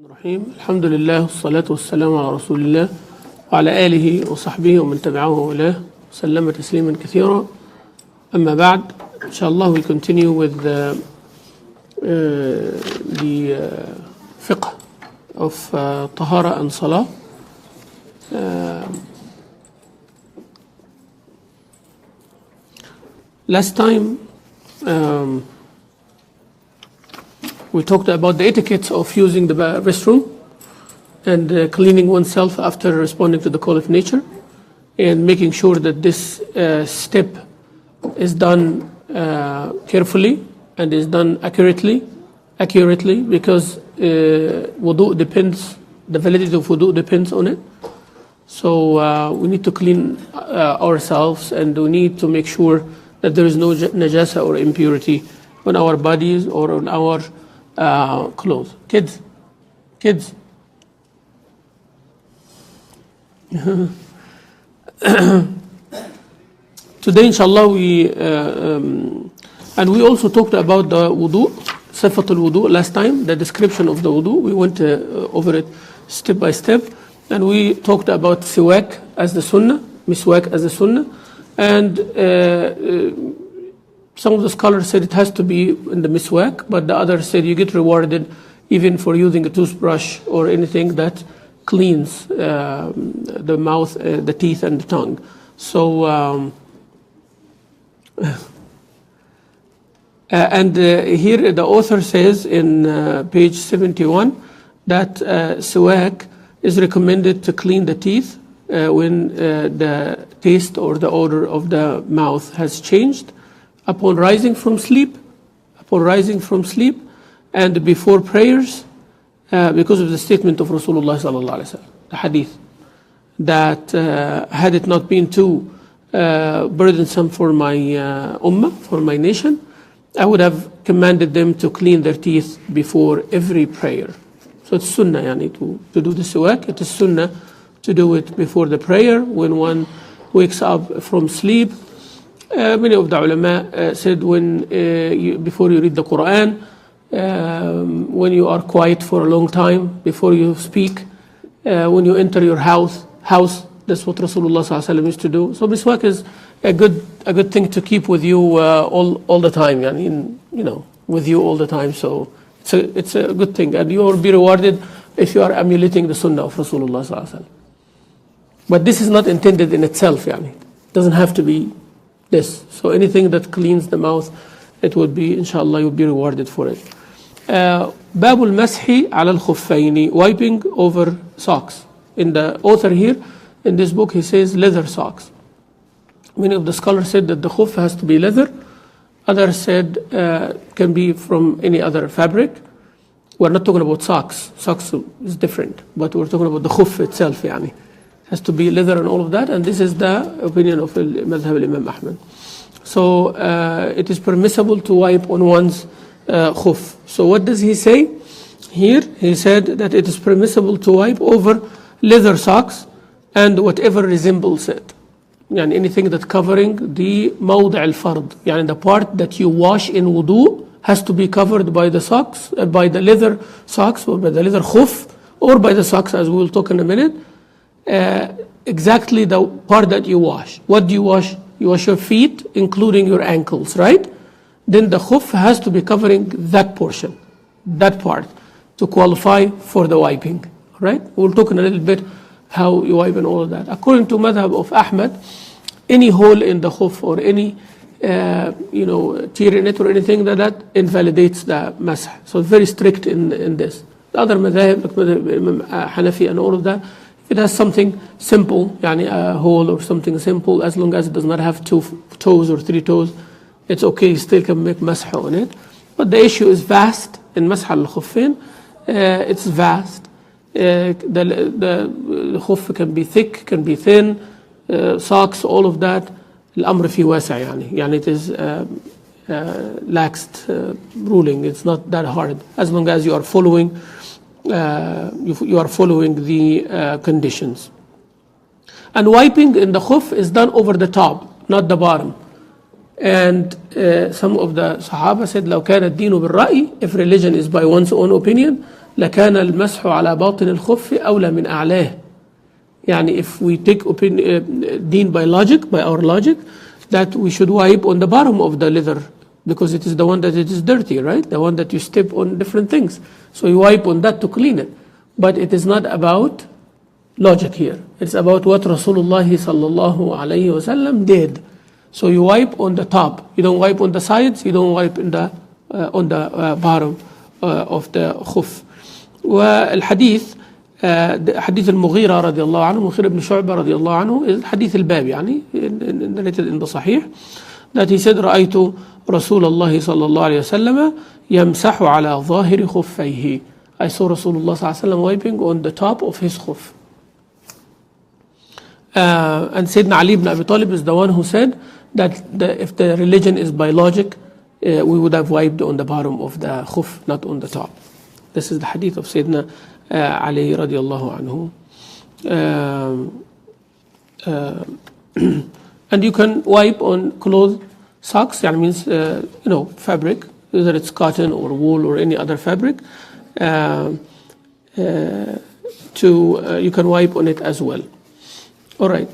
الرحيم الحمد لله والصلاة والسلام على رسول الله وعلى آله وصحبه ومن تبعه وله وسلم تسليما كثيرا. أما بعد, inshallah we continue with the fiqh of tahara and salah. Last time we talked about the etiquette of using the restroom and cleaning oneself after responding to the call of nature, and making sure that this step is done carefully and is done accurately, because wudu depends, the validity of wudu depends on it. So we need to clean ourselves, and we need to make sure that there is no najasa or impurity on our bodies or on our clothes. Kids. Today, inshallah, we also talked about the wudu, sifatul wudu last time, the description of the wudu. We went over it step by step, and we talked about siwak as the sunnah, miswak as the sunnah, and some of the scholars said it has to be in the miswak, but the others said you get rewarded even for using a toothbrush or anything that cleans the mouth, the teeth, and the tongue. So, here the author says in page 71 that siwak is recommended to clean the teeth when the taste or the odor of the mouth has changed, upon rising from sleep, and before prayers, because of the statement of Rasulullah sallallahu alaihi wasallam, the hadith, that had it not been too burdensome for my ummah, for my nation, I would have commanded them to clean their teeth before every prayer. So it's sunnah to do the siwak. It is sunnah to do it before the prayer, when one wakes up from sleep. Many of the ulama said before you read the Quran, when you are quiet for a long time before you speak, when you enter your house, that's what Rasulullah SAW used to do. So miswak is a good thing to keep with you all the time, with you all the time. So it's a good thing, and you will be rewarded if you are emulating the sunnah of Rasulullah SAW. But this is not intended in itself, it doesn't have to be this. So anything that cleans the mouth, it would be, inshallah, you'll be rewarded for it. Babul mashi ala al-khuffaini, wiping over socks. In the author here, in this book, he says leather socks. Many of the scholars said that the khuf has to be leather. Others said can be from any other fabric. We're not talking about socks. Socks is different, but we're talking about the khuf itself, has to be leather and all of that, and this is the opinion of Madhab al-Imam Ahmad. So it is permissible to wipe on one's khuf. So what does he say? Here he said that it is permissible to wipe over leather socks and whatever resembles it. Anything that covering the Mamdouh al-Fard, the part that you wash in wudu has to be covered by the socks, by the leather socks, or by the leather khuf, or by the socks, as we will talk in a minute. Exactly the part that you wash. What do you wash? You wash your feet, including your ankles, right? Then the khuf has to be covering that portion, that part, to qualify for the wiping, right? We'll talk in a little bit how you wipe and all of that. According to Madhab of Ahmad, any hole in the khuf or any tear in it or anything that invalidates the masah. So it's very strict in this. The other madhab, like Imam Hanafi and all of that, it has something simple, a hole or something simple, as long as it does not have 2 toes or 3 toes, it's okay, you still can make masah on it. But the issue is vast in masah al-khuffain. It's vast. The khuf can be thick, can be thin, socks, all of that. Al-amr fi wasi', it is laxed ruling. It's not that hard, as long as you are following the conditions. And wiping in the khuf is done over the top, not the bottom. And some of the Sahaba said, لو كان الدين بالرأي, if religion is by one's own opinion, لكان المسح على باطن الخف أولى من أعلاه. يعني if we take deen by our logic, that we should wipe on the bottom of the leather because it is the one that it is dirty, right? The one that you step on different things. So you wipe on that to clean it. But it is not about logic here. It's about what Rasulullah sallallahu alayhi wasallam did. So you wipe on the top. You don't wipe on the sides. You don't wipe on the bottom of the khuf. والحديث حديث المغيرة رضي الله عنه مغيرة بن شعبة رضي الله عنه حديث الباب يعني narrated in the صحيح that he said رأيت رسول الله صلى الله عليه وسلم يمسح على ظاهر خفيه. I saw Rasulullah صلى الله عليه وسلم wiping on the top of his khuf. And Sayyidina Ali ibn Abi Talib is the one who said that if the religion is by logic, we would have wiped on the bottom of the khuf, not on the top. This is the hadith of Sayyidina Ali radiallahu anhu. And you can wipe on clothes, socks, that means, fabric, whether it's cotton or wool or any other fabric, you can wipe on it as well. All right.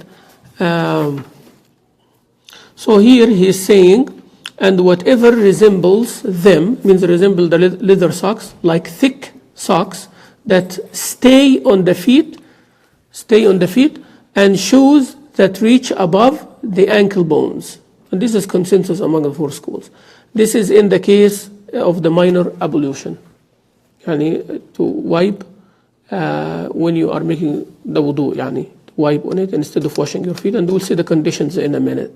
So here he is saying, and whatever resembles them, means resemble the leather socks, like thick socks that stay on the feet, and shoes that reach above the ankle bones. And this is consensus among the four schools. This is in the case of the minor ablution. Yani to wipe when you are making the wudu, yani wipe on it instead of washing your feet, and we'll see the conditions in a minute.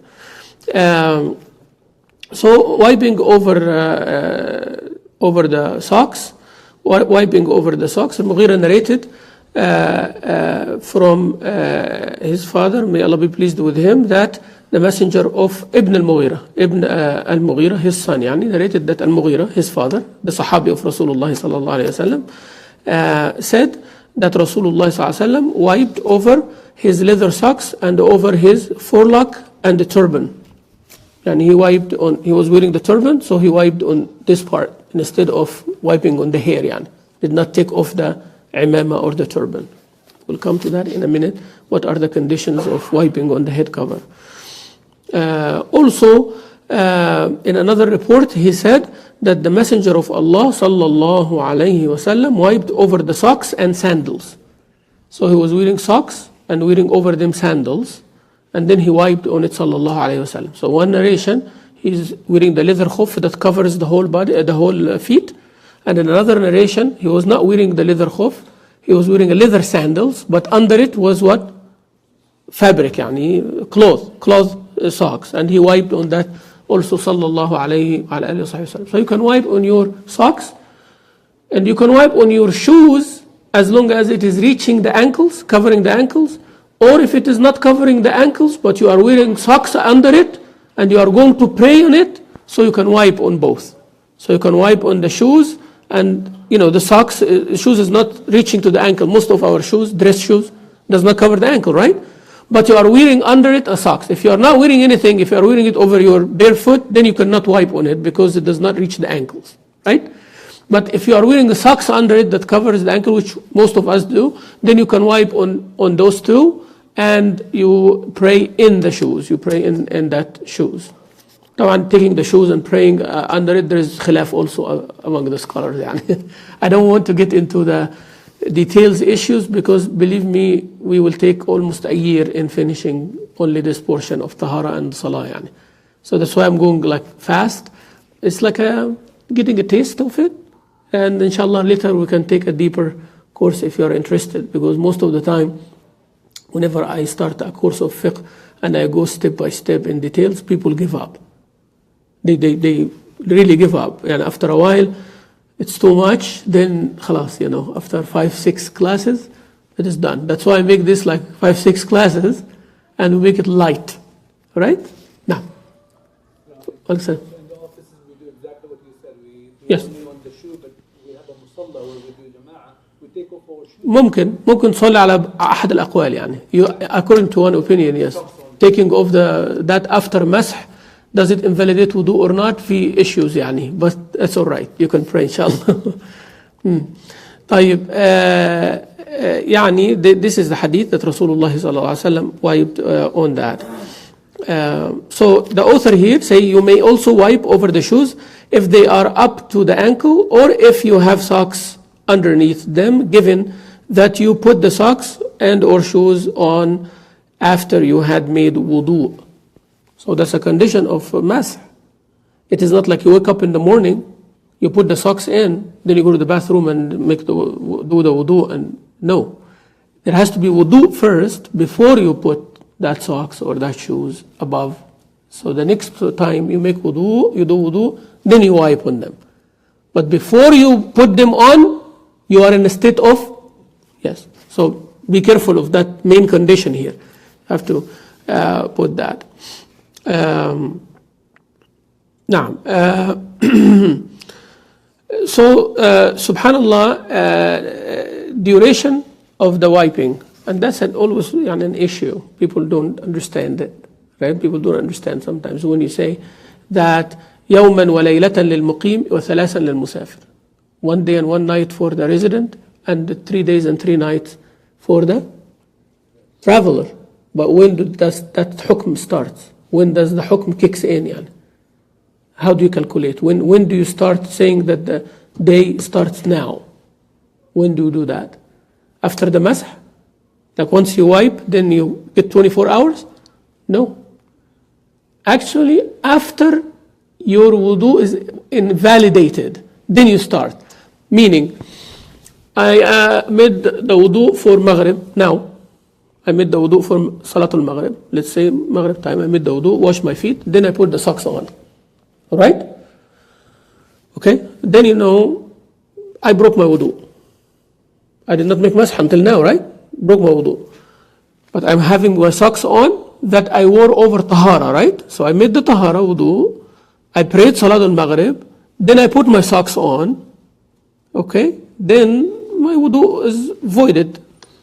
So wiping over the socks, Al-Mughira narrated from his father, may Allah be pleased with him, that the messenger of Ibn al-Mughira, his son, narrated that Al-Mughira, his father, the Sahabi of Rasulullah sallallahu alayhi wasallam, said that Rasulullah sallallahu alayhi wasallam wiped over his leather socks and over his forelock and the turban. And he was wearing the turban, so he wiped on this part instead of wiping on the hair. Did not take off the imama or the turban. We'll come to that in a minute. What are the conditions of wiping on the head cover? Also, in another report, he said that the Messenger of Allah sallallahu alayhi wasallam wiped over the socks and sandals. So he was wearing socks and wearing over them sandals, and then he wiped on it sallallahu alayhi wasallam. So one narration, he's wearing the leather khuf that covers the whole body, the whole feet, and in another narration, he was not wearing the leather khuf, he was wearing a leather sandals, but under it was what? Fabric, cloth socks, and he wiped on that also sallallahu alayhi wasallam. So you can wipe on your socks, and you can wipe on your shoes as long as it is reaching the ankles, covering the ankles, or if it is not covering the ankles, but you are wearing socks under it, and you are going to pray on it, so you can wipe on both. So you can wipe on the shoes, and the socks, shoes is not reaching to the ankle. Most of our shoes, dress shoes, does not cover the ankle, right? But you are wearing under it a socks. If you are not wearing anything, if you are wearing it over your bare foot, then you cannot wipe on it because it does not reach the ankles, right? But if you are wearing the socks under it that covers the ankle, which most of us do, then you can wipe on those two, and you pray in the shoes. You pray in that shoes. Now, taking the shoes and praying under it, there is khilaf also among the scholars. I don't want to get into the details issues because believe me, we will take almost a year in finishing only this portion of Tahara and Salah. So that's why I'm going fast. It's like getting a taste of it, and inshallah later we can take a deeper course if you are interested, because most of the time whenever I start a course of fiqh and I go step by step in details, people give up. They really give up, and after a while it's too much, then khalas, after 5-6 classes, it is done. That's why I make this 5-6 classes, and we make it light. Right? Now. Understand? In the offices we do exactly what you said. We do yes. only on the shoe, but we have a musalla where we do jama'ah. We take off our shoes. ممكن تصلي على أحد الأقوال according to one opinion, yes. Taking off that after masah, does it invalidate wudu or not? في issues but that's all right. You can pray inshallah. طيب يعني this is the hadith that Rasulullah SAW wiped on that. So the author here say you may also wipe over the shoes if they are up to the ankle or if you have socks underneath them, given that you put the socks and or shoes on after you had made wudu. So that's a condition of masah. It is not like you wake up in the morning, you put the socks in, then you go to the bathroom and do the wudu. And no, there has to be wudu first before you put that socks or that shoes above. So the next time you make wudu, you do wudu, then you wipe on them. But before you put them on, you are in a state of, yes. So be careful of that main condition here. You have to put that. Now, so subhanallah, duration of the wiping, and that's always an issue. People don't understand it, right? People don't understand sometimes when you say that يوما وليلة للمقيم وثلاثا للمسافر, 1 day and 1 night for the resident and 3 days and 3 nights for the traveler. But when does that hukm starts? When does the hukm kicks in? Yani? How do you calculate? When do you start saying that the day starts now? When do you do that? After the masah? Like once you wipe, then you get 24 hours? No. Actually, after your wudu is invalidated, then you start. Meaning, I made the wudu for Maghrib now. I made the wudu for Salatul Maghrib. Let's say Maghrib time, I made the wudu, wash my feet, then I put the socks on. All right? Okay? Then I broke my wudu. I did not make masah until now, right? Broke my wudu. But I'm having my socks on that I wore over tahara, right? So I made the tahara wudu. I prayed Salatul Maghrib. Then I put my socks on. Okay? Then my wudu is voided.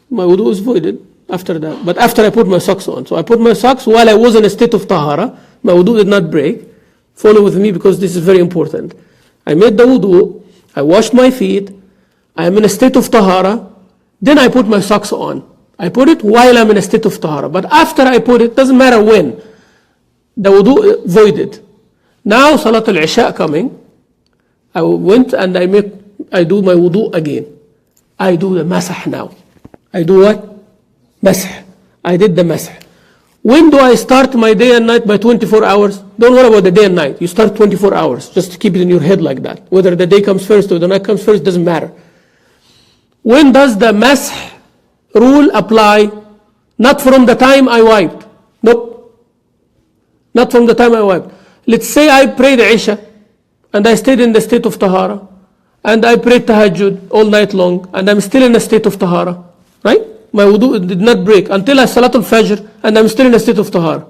My wudu is voided after that. But after I put my socks on. So I put my socks while I was in a state of tahara. My wudu did not break. Follow with me because this is very important. I made the wudu. I washed my feet. I am in a state of tahara. Then I put my socks on. I put it while I'm in a state of tahara. But after I put it, doesn't matter when. The wudu voided. Now Salat al-Isha coming. I went and I do my wudu again. I do the masah now. I do what? Masah. I did the masah. When do I start my day and night by 24 hours? Don't worry about the day and night. You start 24 hours. Just keep it in your head like that. Whether the day comes first or the night comes first, doesn't matter. When does the masah rule apply? Not from the time I wiped. Nope. Not from the time I wiped. Let's say I prayed Isha and I stayed in the state of tahara and I prayed tahajjud all night long and I'm still in a state of tahara. Right? My wudu did not break until I Salatul Fajr and I'm still in a state of tahara.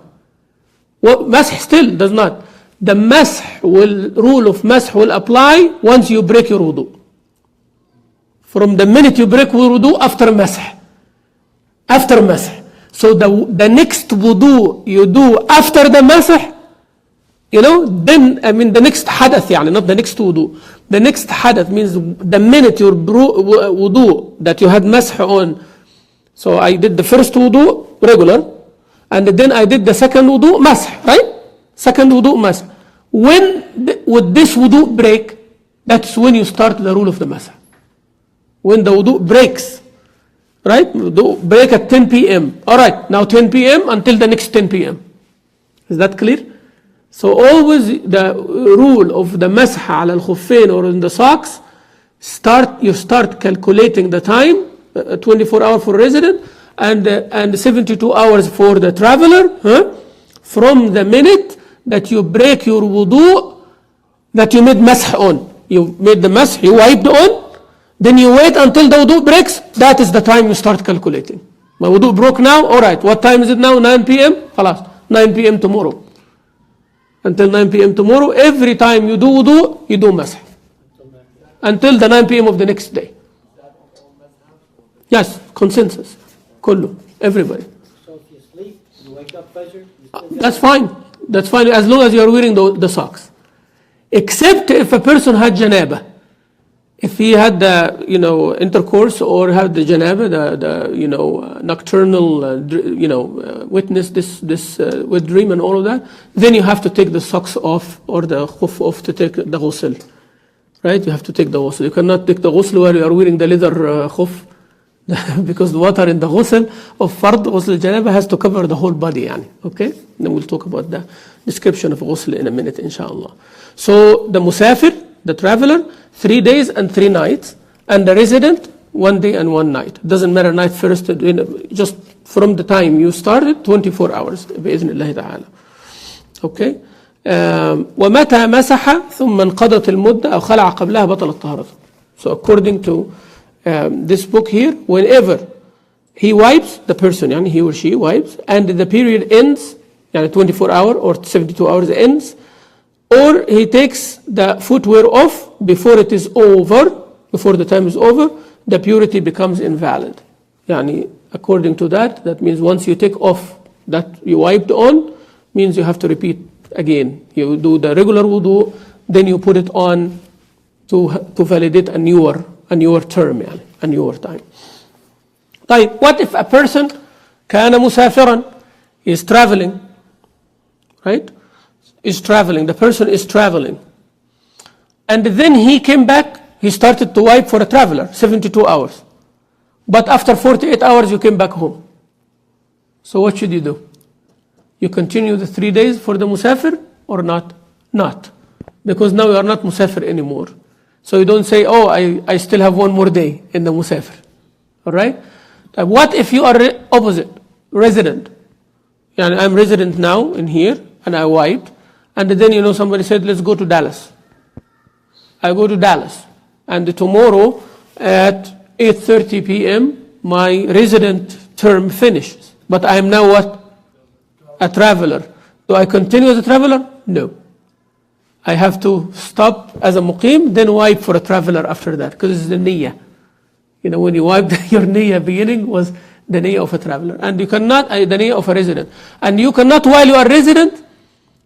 Well, masah still does not. The rule of masah will apply once you break your wudu. From the minute you break wudu after masah. After masah. So the next wudu you do after the masah, then, the next hadath, not the next wudu. The next hadath means the minute your wudu that you had masah on. So I did the first wudu, regular, and then I did the second wudu, masah, right? Second wudu, masah. When would this wudu break? That's when you start the rule of the masah. When the wudu breaks, right? Wudu break at 10 p.m. All right, now 10 p.m. until the next 10 p.m. Is that clear? So always the rule of the masah ala al-khuffain or in the socks, you start calculating the time, 24 hours for resident and 72 hours for the traveler, from the minute that you break your wudu that you made masah on. You made the masah, you wiped on, then you wait until the wudu breaks. That is the time you start calculating. My wudu broke now, all right, what time is it now? 9 p.m. Khalas, 9 p.m. tomorrow. Until 9 p.m. tomorrow, every time you do wudu, you do masah. Until the 9 p.m. of the next day. Yes, consensus. Kullu, everybody. So if you sleep, you wake up Fajr, that's fine. That's fine as long as you are wearing the socks. Except if a person had janaba. If he had the, intercourse or had the janaba, the nocturnal, witness this with dream and all of that, then you have to take the socks off or the khuf off to take the ghusl. Right? You have to take the ghusl. You cannot take the ghusl while you are wearing the leather khuf, because the water in the ghusl of fard, ghusl janaba, has to cover the whole body. Yani. Okay? Then we'll talk about the description of ghusl in a minute, inshallah. So the musafir, the traveler, 3 days and 3 nights, and the resident, 1 day and 1 night. Doesn't matter night first, just from the time you started, 24 hours, بإذن الله تعالى. Okay? ومتى مسح ثم انقضت المدة أو خلع قبلها بطل الطهارة. So according to this book here, whenever he wipes, the person, يعني he or she wipes, and the period ends, يعني 24 hours or 72 hours ends, or he takes the footwear off before it is over, before the time is over, the purity becomes invalid. Yani, according to that, that means once you take off that you wiped on, means you have to repeat again. You do the regular wudu, then you put it on to validate a newer term, yani, a newer time. طيب, what if a person كان مسافرا, is traveling, right? Is traveling, the person is traveling, and then he came back, he started to wipe for a traveler, 72 hours, but after 48 hours you came back home. So what should you do? You continue the 3 days for the musafir or not? Not, because now you are not musafir anymore. So you don't say, oh, I still have 1 more day in the musafir. All right? What if you are opposite, resident? Yeah, I'm resident now in here and I wiped. And then, somebody said, let's go to Dallas. I go to Dallas. And tomorrow at 8:30 p.m., my resident term finishes. But I am now what? A traveler. Do I continue as a traveler? No. I have to stop as a muqim, then wipe for a traveler after that. Because it's the niyyah. When you wipe, your niyyah beginning was the niyyah of a traveler. And you cannot, the niyyah of a resident. And you cannot, while you are resident,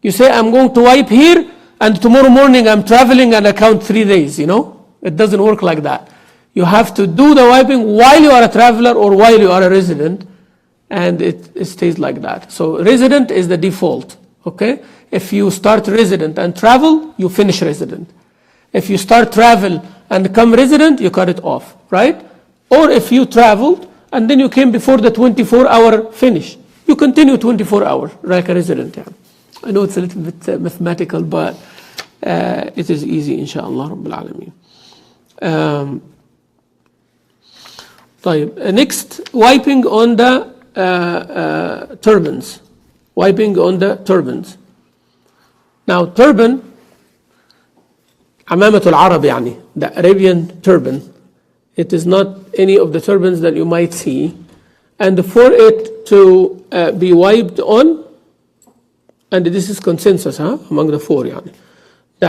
you say, I'm going to wipe here, and tomorrow morning I'm traveling and I count 3 days, It doesn't work like that. You have to do the wiping while you are a traveler or while you are a resident, and it stays like that. So resident is the default, okay? If you start resident and travel, you finish resident. If you start travel and come resident, you cut it off, right? Or if you traveled and then you came before the 24-hour finish, you continue 24 hours like a resident, yeah. I know it's a little bit mathematical, but it is easy, inshallah, Rabbil Alameen. Next, wiping on the turbans. Wiping on the turbans. Now, turban, Amamatul Arab, yani, the Arabian turban, it is not any of the turbans that you might see. And for it to be wiped on, and this is consensus among the 4. Yani. The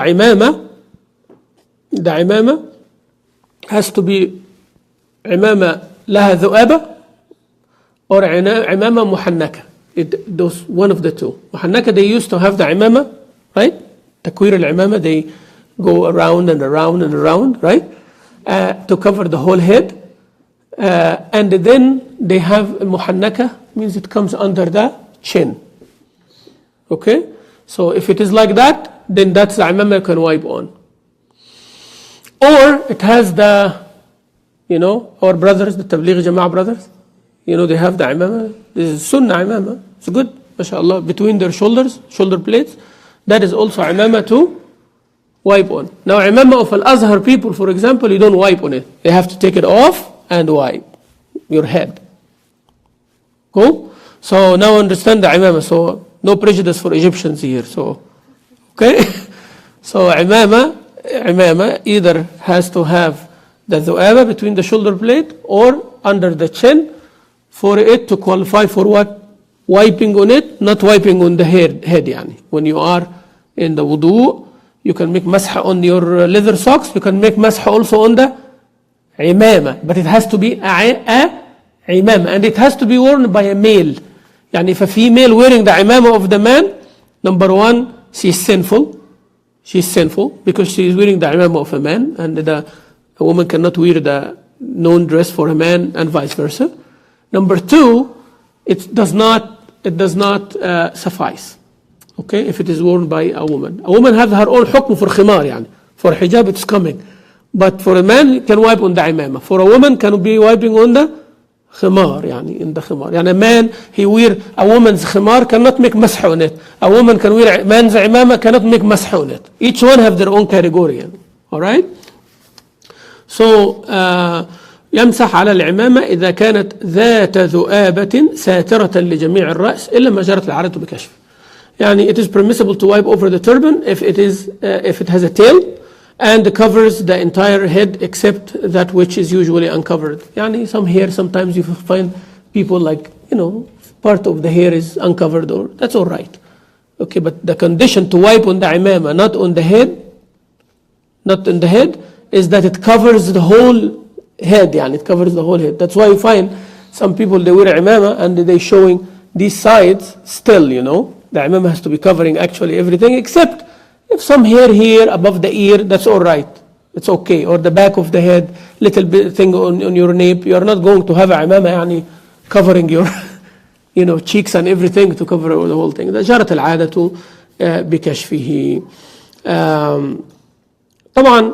imama has to be imama laha dhu'aba or imama muhannaka. Those one of the two. Muhannaka, they used to have the imama, right? Takwir al-imama, they go around and around and around, right? To cover the whole head. And then they have muhannaka, means it comes under the chin. Okay, so if it is like that, then that's the imamah you can wipe on. Or it has the, our brothers, the Tabligh Jama'ah brothers, they have the imamah. This is sunnah imamah. It's good, mashallah, between their shoulders, shoulder plates. That is also imamah to wipe on. Now, imamah of Al-Azhar people, for example, you don't wipe on it. They have to take it off and wipe your head. Cool? So now understand the imamah. So no prejudice for Egyptians here. So, okay? So imamah either has to have the dhu'aba between the shoulder blade or under the chin for it to qualify for what? Wiping on it, not wiping on the head yani. When you are in the wudu, you can make masah on your leather socks, you can make masah also on the imamah, but it has to be a imamah, and it has to be worn by a male. Yani if a female wearing the imamah of the man, number one, she's sinful. She's sinful because she is wearing the imamah of a man, and the A woman cannot wear the known dress for a man and vice versa. Number two, it does not suffice. Okay, if it is worn by a woman. A woman has her own hukm for khimar, يعني. For hijab it's coming. But for a man, it can wipe on the imama. For a woman, can be wiping on the khimar, يعني, in the khimar. يعني a man, he wear a woman's khimar, cannot make masah on it. A woman can wear a man's imama, cannot make masah on it. Each one have their own category. يعني. Alright? So, يمسح على العمامة إذا كانت ذات ذؤابة ساترة لجميع الرأس إلا ما جرت العادة بكشف. يعني it is permissible to wipe over the turban if it has a tail and covers the entire head except that which is usually uncovered. يعني some hair, sometimes you find people like, part of the hair is uncovered, or that's all right. Okay, but the condition to wipe on the imama, not on the head, is that it covers the whole head, يعني it covers the whole head. That's why you find some people, they wear imama and they showing these sides still, The imam has to be covering actually everything, except if some hair here above the ear, that's all right. It's okay. Or the back of the head, little bit thing on your nape. You are not going to have a imam يعني covering your cheeks and everything to cover the whole thing. جرت العادة بكشفه. طبعا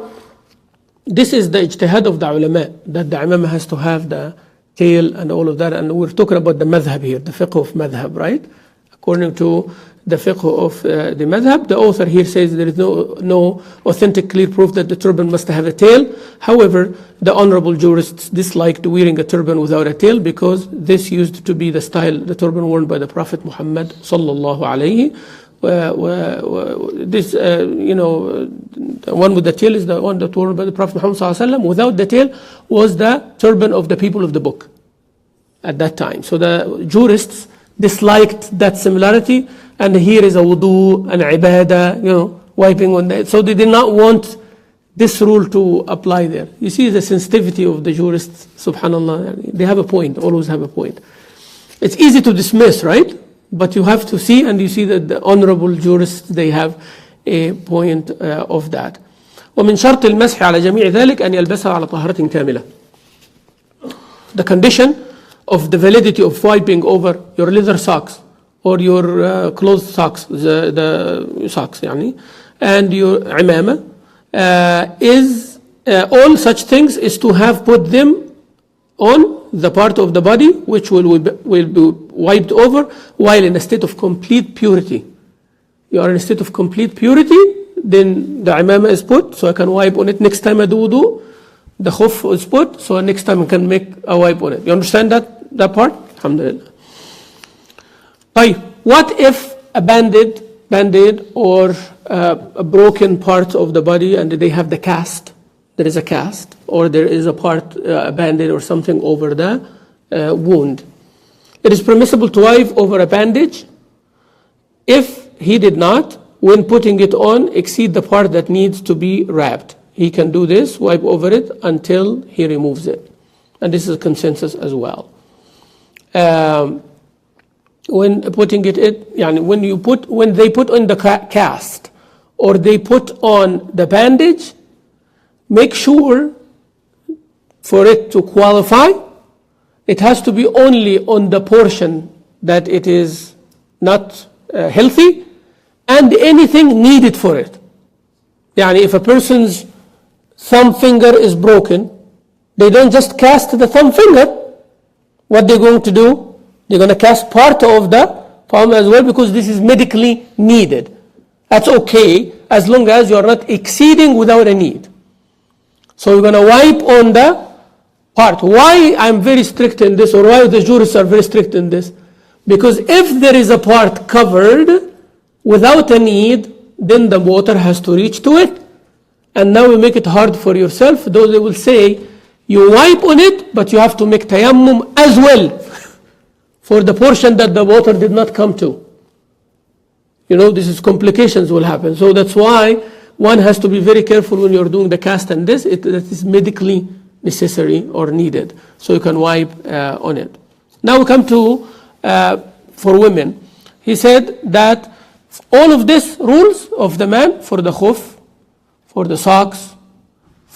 this is the ijtihad of the ulama, that the imam has to have the tail and all of that. And we're talking about the madhab here, the fiqh of madhab, right? According to the fiqh of the madhab, the author here says there is no authentic clear proof that the turban must have a tail. However, the honorable jurists disliked wearing a turban without a tail because this used to be the style, the turban worn by the Prophet Muhammad sallallahu alayhi. This, the one with the tail is the one that worn by the Prophet Muhammad sallallahu alayhi wa sallam. Without the tail was the turban of the people of the book at that time. So the jurists disliked that similarity, and here is a wudu, an ibadah, wiping on that. So they did not want this rule to apply there. You see the sensitivity of the jurists, subhanallah. They have a point, always have a point. It's easy to dismiss, right? But you have to see, and you see that the honorable jurists, they have a point of that. ومن شرط المسح على جميع ذلك أن يلبسها على طهارة كاملة. The condition of the validity of wiping over your leather socks or your clothed socks, the socks, يعني, and your imama, is all such things is to have put them on the part of the body which will be wiped over while in a state of complete purity. You are in a state of complete purity, then the imama is put, so I can wipe on it next time I do wudu. The khuf is put, so next time I can make a wipe on it. You understand that part? Alhamdulillah. What if a band-aid or a broken part of the body and they have the cast? There is a cast, or there is a part, a band-aid or something over the wound. It is permissible to wipe over a bandage if he did not, when putting it on, exceed the part that needs to be wrapped. He can do this, wipe over it until he removes it. And this is a consensus as well. When putting it, when they put on the cast or they put on the bandage, make sure for it to qualify, it has to be only on the portion that it is not healthy and anything needed for it. If a person's thumb finger is broken, they don't just cast the thumb finger. What they're going to do? They're going to cast part of the palm as well because this is medically needed. That's okay as long as you are not exceeding without a need. So you're going to wipe on the part. Why I'm very strict in this, or why the jurists are very strict in this? Because if there is a part covered without a need, then the water has to reach to it. And now you make it hard for yourself. Though they will say, you wipe on it, but you have to make tayammum as well for the portion that the water did not come to. This is complications will happen. So that's why one has to be very careful when you're doing the cast and this. That is medically necessary or needed. So you can wipe on it. Now we come to, for women. He said that all of these rules of the man, for the khuf, for the socks,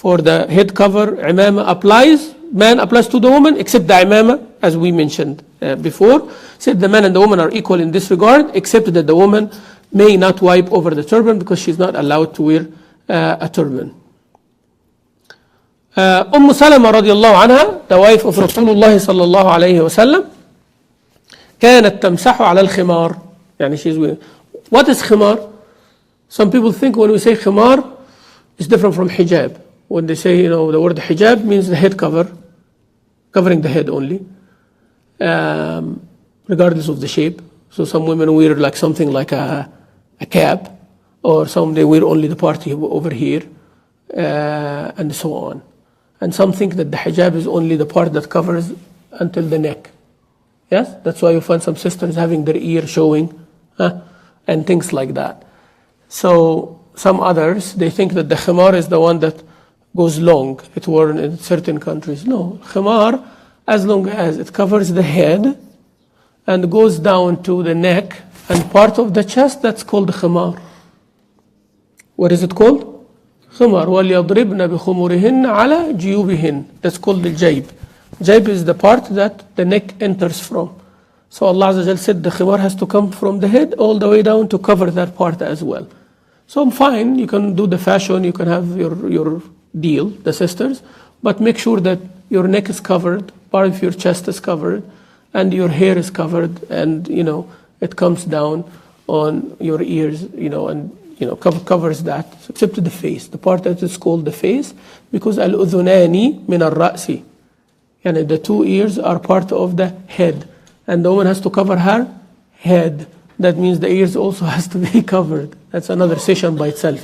for the head cover, imama applies, man applies to the woman, except the imama, as we mentioned before. Said the man and the woman are equal in this regard, except that the woman may not wipe over the turban because she's not allowed to wear a turban. Salama radiallahu anha, the wife of Rasulullah sallallahu alayhi wa sallam, كانت تمسح على الخمار. يعني she's wearing. What is khimar? Some people think when we say khimar, it's different from hijab. When they say, the word hijab means the head cover, covering the head only, regardless of the shape. So some women wear like something like a cap, or some they wear only the part over here, and so on. And some think that the hijab is only the part that covers until the neck. Yes, that's why you find some sisters having their ear showing, and things like that. So some others, they think that the khimar is the one that goes long. It's worn in certain countries. No, khimar, as long as it covers the head and goes down to the neck and part of the chest, that's called khimar. What is it called? Khimar. وَلْيَضْرِبْنَ بِخُمُرِهِنَّ عَلَى جِيُوبِهِنَّ. That's called the jayb. Jayb is the part that the neck enters from. So Allah Azza wa Jal said the khimar has to come from the head all the way down to cover that part as well. So I'm fine, you can do the fashion, you can have your deal, the sisters, but make sure that your neck is covered, part of your chest is covered, and your hair is covered, and it comes down on your ears, and covers that, except the face, the part that is called the face, because al-udhunani min al-ra'si, and the two ears are part of the head, and the woman has to cover her head. That means the ears also has to be covered. That's another session by itself,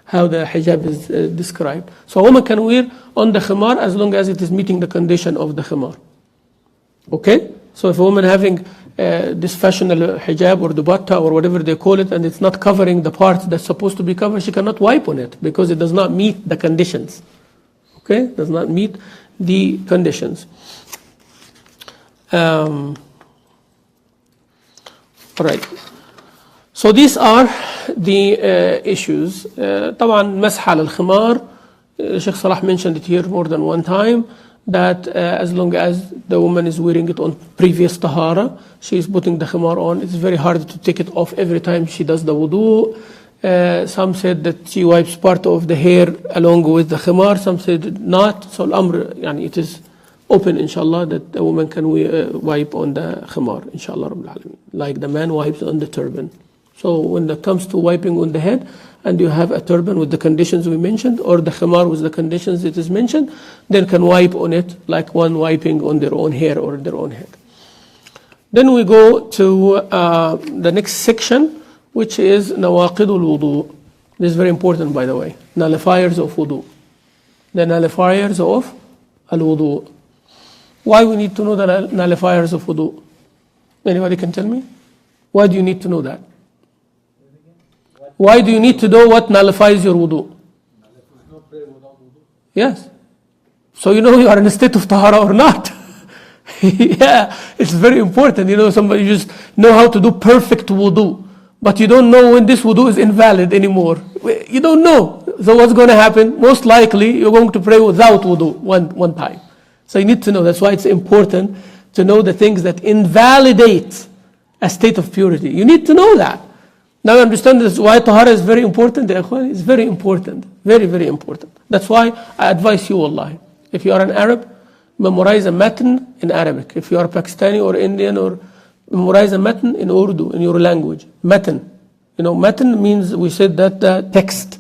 how the hijab is described. So a woman can wear on the khimar as long as it is meeting the condition of the khimar. Okay? So if a woman having this fashionable hijab or dupatta or whatever they call it, and it's not covering the part that's supposed to be covered, she cannot wipe on it because it does not meet the conditions. Okay? Does not meet the conditions. Right. So these are the issues. طبعا مسح على الخمار, Shaykh Salah mentioned it here more than one time, that as long as the woman is wearing it on previous tahara, she is putting the khimar on. It's very hard to take it off every time she does the wudu. Some said that she wipes part of the hair along with the khimar, some said not. So al-amr, it is open, inshallah, that a woman can wipe on the khimar, inshallah, like the man wipes on the turban. So when it comes to wiping on the head, and you have a turban with the conditions we mentioned, or the khimar with the conditions it is mentioned, then can wipe on it like one wiping on their own hair or their own head. Then we go to the next section, which is nawaqidul wudu. This is very important, by the way. Nullifiers of wudu. The nullifiers of al-wudu. Why we need to know the nullifiers of wudu? Anybody can tell me? Why do you need to know that? Why do you need to know what nullifies your wudu? Yes. So you are in a state of tahara or not. Yeah, it's very important. Somebody just know how to do perfect wudu, but you don't know when this wudu is invalid anymore. You don't know. So what's going to happen? Most likely you're going to pray without wudu one time. So you need to know. That's why it's important to know the things that invalidate a state of purity. You need to know that. Now you understand this why tahara is very important. It's very important. Very, very important. That's why I advise you, wallahi. If you are an Arab, memorize a matn in Arabic. If you are Pakistani or Indian, or memorize a matn in Urdu, in your language. Matn. Matn means, we said that the text,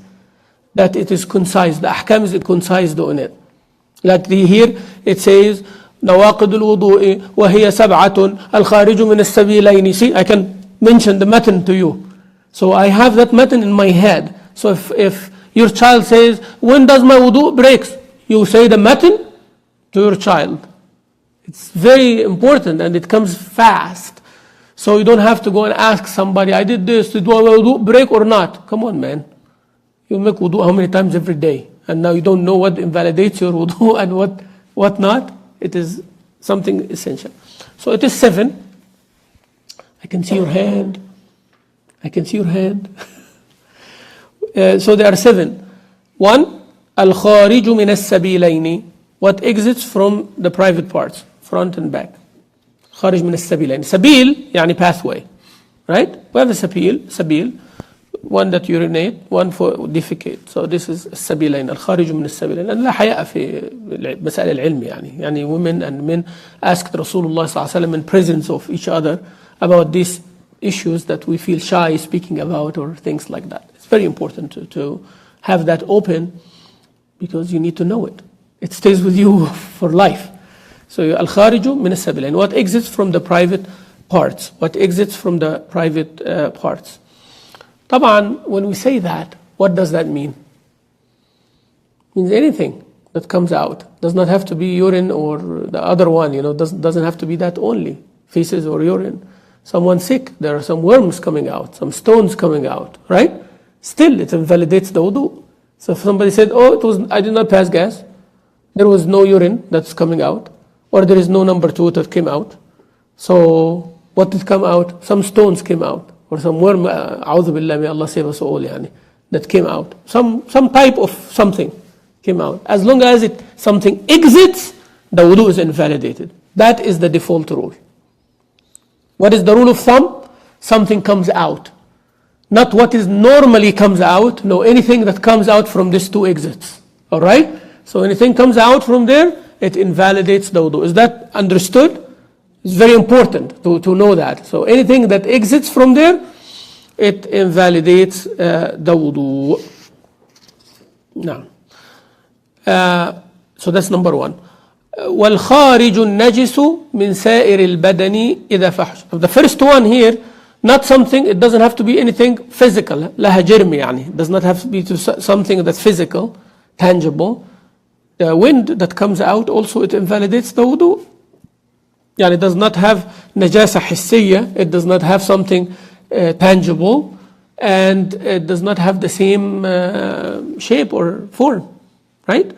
that it is concise. The ahkam is concise on it. Like here, it says, نواقض الوضوء وهي سبعة الخارج من السبيلين. See, I can mention the matn to you. So I have that matn in my head. So if your child says, when does my wudu breaks? You say the matn to your child. It's very important and it comes fast. So you don't have to go and ask somebody, I did this, did my wudu break or not? Come on, man. You make wudu how many times every day? And now you don't know what invalidates your wudu and what not. It is something essential. So it is 7. I can see your hand. I can see your hand. So there are 7. 1, الخارج من السبيلين, what exits from the private parts, front and back. خارج من السبيلين. سبيل يعني pathway, right? We have a سبيل, one that urinate, one for defecate. So this is السبيلين, الخارج من السبيلين. لا حياء في مسائل العلم يعني women and men asked Rasulullah SAW in presence of each other about these issues that we feel shy speaking about or things like that. It's very important to have that open because you need to know it. It stays with you for life. So al-khariju min as-sabilain, what exits from the private parts, what exits from the private parts. طبعا, when we say that, what does that mean? It means anything that comes out. Does not have to be urine or the other one, doesn't have to be that only, feces or urine. Someone sick, there are some worms coming out, some stones coming out, right? Still, it invalidates the wudu. So if somebody said, I did not pass gas, there was no urine that's coming out, or there is no number 2 that came out. So what did come out? Some stones came out, or some worm, a'udhu billah, may Allah save us all, that came out. Some type of something came out. As long as something exits, the wudu is invalidated. That is the default rule. What is the rule of thumb? Something comes out. Not what is normally comes out. No, anything that comes out from these 2 exits. All right? So anything comes out from there, it invalidates the wudu. Is that understood? It's very important to know that. So anything that exits from there, it invalidates the wudu. Now, so that's number 1. وَالْخَارِجُ النَّجِسُ مِنْ سَائِرِ الْبَدَنِ إِذَا فَحْشُ. The first one here, not something, it doesn't have to be anything physical. لها جرم يعني. It does not have to be something that's physical, tangible. The wind that comes out also, it invalidates the wudu. يعني it does not have najasa حسية, it does not have something tangible, and it does not have the same shape or form, right?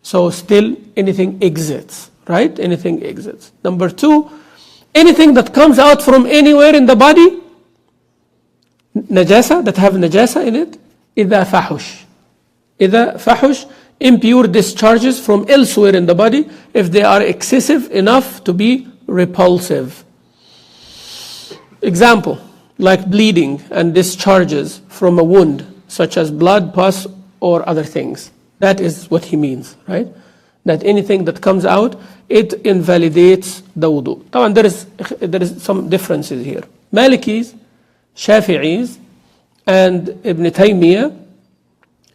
So still anything exits, right? Anything exits. Number 2, anything that comes out from anywhere in the body, najasa, that have najasa in it, إذا فحش, impure discharges from elsewhere in the body, if they are excessive enough to be repulsive. Example, like bleeding and discharges from a wound, such as blood, pus, or other things. That is what he means, right? That anything that comes out, it invalidates the wudu. There is some differences here. Malikis, Shafi'is, and Ibn Taymiyyah,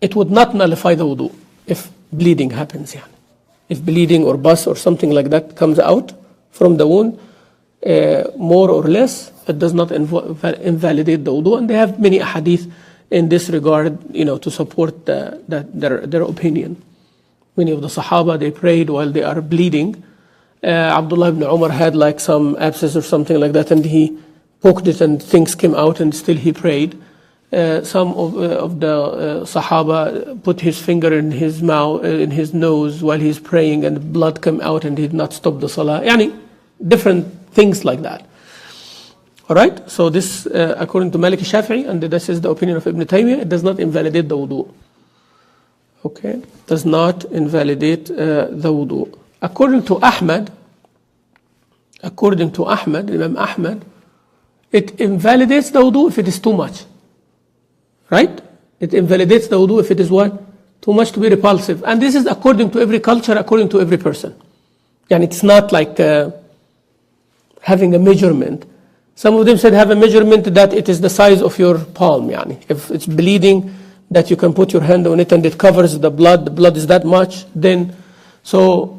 it would not nullify the wudu if bleeding happens. If bleeding or pus or something like that comes out from the wound, more or less, it does not invalidate the wudu. And they have many ahadith in this regard, to support their opinion. Many of the Sahaba, they prayed while they are bleeding. Abdullah ibn Umar had like some abscess or something like that, and he poked it and things came out, and still he prayed. Some of the Sahaba put his finger in his mouth, in his nose while he's praying, and blood came out, and he did not stop the salah. Different things like that. All right, so this, according to Malik Shafi'i, and this is the opinion of Ibn Taymiyyah, it does not invalidate the wudu. Okay, does not invalidate the wudu. According to Ahmad, Imam Ahmad, it invalidates the wudu if it is too much. Right? It invalidates the wudu if it is what? Too much to be repulsive. And this is according to every culture, according to every person. And it's not like having a measurement. Some of them said have a measurement that it is the size of your palm. If it's bleeding, that you can put your hand on it and it covers the blood is that much, then, so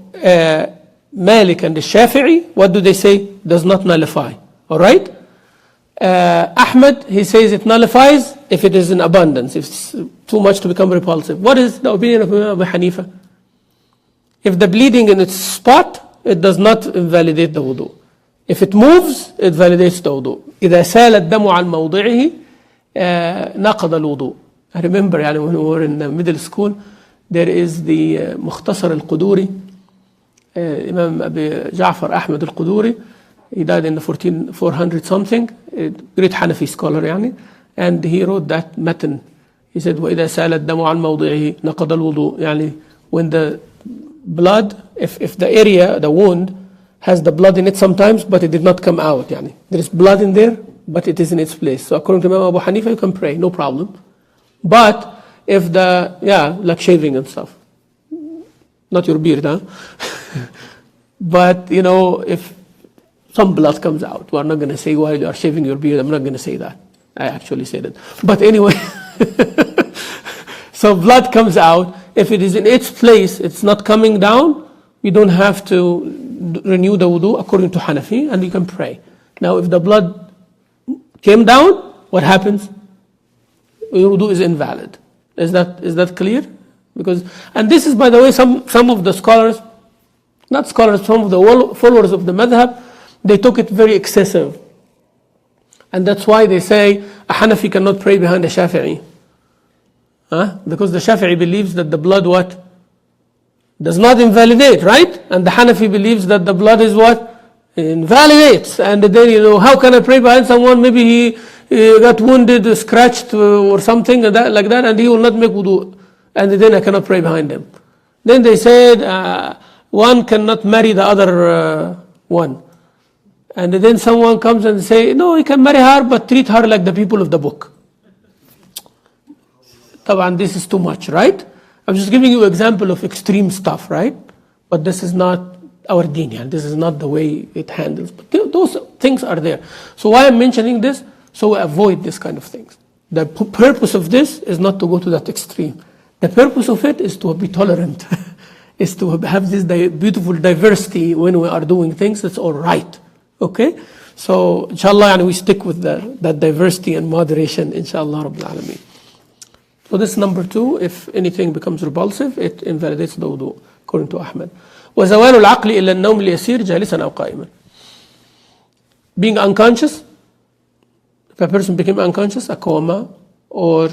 Malik and the Shafi'i, what do they say? Does not nullify. All right? Ahmed, he says it nullifies if it is in abundance, if it's too much to become repulsive. What is the opinion of Imam Abu Hanifa? If the bleeding in its spot, it does not invalidate the wudu. If it moves, it validates the wudu. إذا سال الدم عن موضعه نقض الوضوء. I remember when we were in middle school, there is the مختصر القدوري, Imam Abi Ja'far Ahmad al-Quduri. He died in the 1400 something, great Hanafi scholar and he wrote that matan, He said, وَإِذَا سَالَ الدَّمُ عَنْ مَوْضِعِهِ نَقَضَ الْوُضُوء. يعني when the blood, if the area, the wound, has the blood in it sometimes, but it did not come out. Yani. There is blood in there, but it is in its place. So according to Imam Abu Hanifa, you can pray, no problem. But if like shaving and stuff. Not your beard, huh? But, if some blood comes out, we're not going to say while you are shaving your beard. I'm not going to say that. I actually said it. But anyway, so blood comes out. If it is in its place, it's not coming down, you don't have to renew the wudu according to Hanafi, and you can pray. Now, if the blood came down, what happens? Your wudu is invalid. Is that clear? And this is, by the way, some of the scholars, not scholars, some of the followers of the madhab, they took it very excessive. And that's why they say a Hanafi cannot pray behind a Shafi'i. Because the Shafi'i believes that the blood what? Does not invalidate, right? And the Hanafi believes that the blood is what? Invalidates. And then, how can I pray behind someone? Maybe he got wounded, scratched or something like that, and he will not make wudu. And then I cannot pray behind him. Then they said one cannot marry the other one. And then someone comes and say, no, he can marry her, but treat her like the people of the book. Taban, this is too much, right? I'm just giving you an example of extreme stuff, right? But this is not our deen, and this is not the way it handles. But those things are there. So why I'm mentioning this? So we avoid this kind of things. The purpose of this is not to go to that extreme. The purpose of it is to be tolerant, is to have this beautiful diversity when we are doing things. That's all right. Okay? So, inshallah, and we stick with that diversity and moderation, inshallah, Rabbil Alameen. So this is number 2. If anything becomes repulsive, it invalidates the wudu, according to Ahmad. وَزَوَالُ الْعَقْلِ إِلَّا النَّوْمِ الْيَسِيرِ جَالِسًا أَوْ قَائِمًا. Being unconscious, if a person became unconscious, a coma, or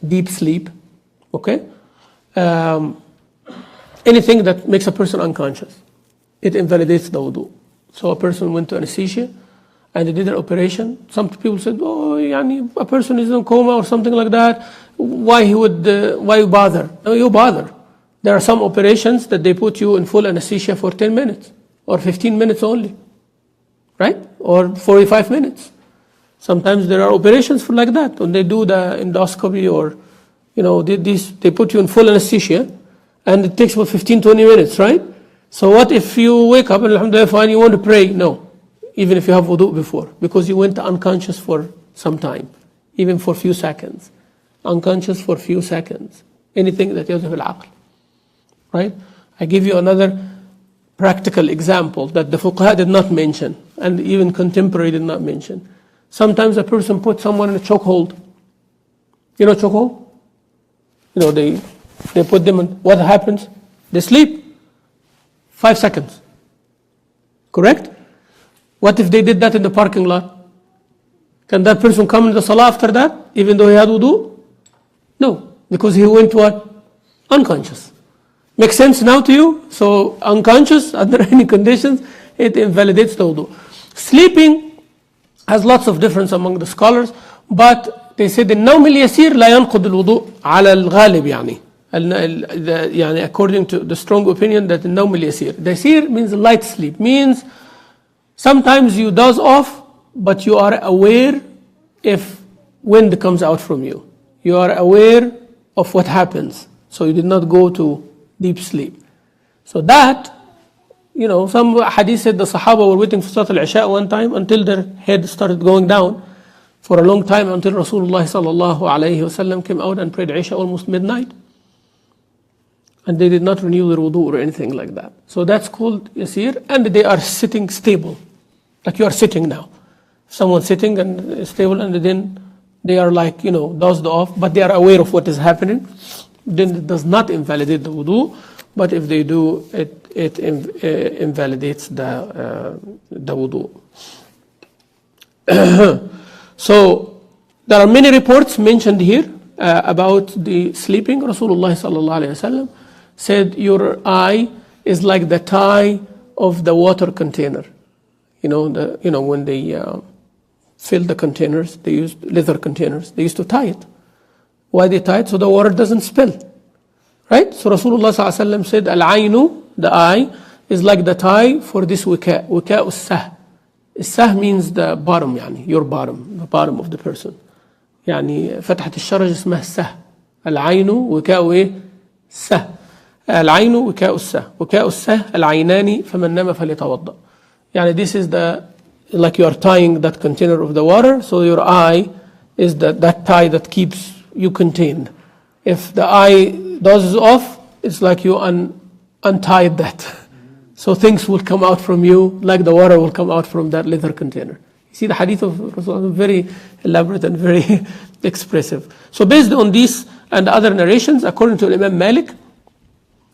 deep sleep, okay? Anything that makes a person unconscious, it invalidates the wudu. So a person went to anesthesia and they did an operation. Some people said, a person is in coma or something like that. Why you bother? No, you bother. There are some operations that they put you in full anesthesia for 10 minutes or 15 minutes only, right? Or 45 minutes. Sometimes there are operations for like that. When they do the endoscopy or, they put you in full anesthesia and it takes about 15, 20 minutes, right? So what if you wake up and alhamdulillah fine, you want to pray? No, even if you have wudu before, because you went unconscious for some time, even for a few seconds. Unconscious for a few seconds. Anything that يذهب العقل, right? I give you another practical example that the fuqaha did not mention, and even contemporary did not mention. Sometimes a person puts someone in a chokehold. You know chokehold? They put them in, what happens? They sleep. 5 seconds. Correct? What if they did that in the parking lot? Can that person come in the salah after that, even though he had wudu? No, because he went what? Unconscious. Makes sense now to you? So unconscious, under any conditions, it invalidates the wudu. Sleeping has lots of difference among the scholars, but they say the النوم اليسير لا ينقض الوضوء على الغالب يعني. According to the strong opinion that the النوم اليسير. The yasir means light sleep, means sometimes you doze off, but you are aware if wind comes out from you. You are aware of what happens. So you did not go to deep sleep. So that, some hadith said the Sahaba were waiting for Salat al-Isha one time until their head started going down for a long time, until Rasulullah sallallahu alayhi wasallam came out and prayed Isha almost midnight. And they did not renew their wudu or anything like that. So that's called yasir, and they are sitting stable, like you are sitting now. Someone's sitting and stable, and then they are like, dozed off, but they are aware of what is happening. Then it does not invalidate the wudu, but if they do, it invalidates the wudu. So there are many reports mentioned here about the sleeping. Rasulullah sallallahu alaihi wasallam said, your eye is like the tie of the water container. When they fill the containers, they used leather containers. They used to tie it Why they tie it? So the water doesn't spill. Right? So Rasulullah ﷺ said, Al-Ainu, the eye, is like the tie for this wika. Wika us-sah. Sah means the bottom, يعني, your bottom, the bottom of the person. يعني فتحة الشرج اسمها السه. العين وكاء ايه؟ سه. العين وكاء السه. وكاء السه العينان فمن نام فليتوضأ. يعني this is the, like you are tying that container of the water, so your eye is that tie that keeps you contained. If the eye dozes off, it's like you untied that. So things will come out from you like the water will come out from that leather container. You see the hadith of Rasulullah, very elaborate and very expressive. So based on this and other narrations, according to Imam Malik,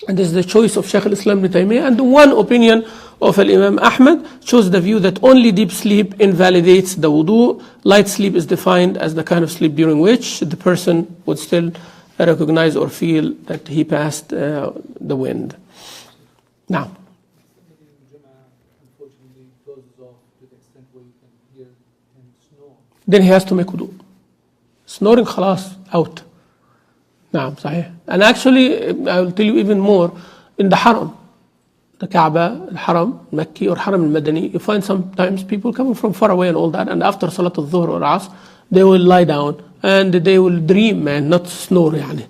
and this is the choice of Shaykh al-Islam ibn Taymiyyah, and the one opinion of Imam Ahmad shows the view that only deep sleep invalidates the wudu. Light sleep is defined as the kind of sleep during which the person would still recognize or feel that he passed the wind. Now, then he has to make wudu. Snoring خلاص out. نعم صحيح. And actually I will tell you even more, in the haram, the Kaaba, the haram, Mecca or haram al-Madani, you find sometimes people coming from far away and all that, and after Salat al-Dhuhr or Asr, they will lie down and they will dream, man, not snore يعني.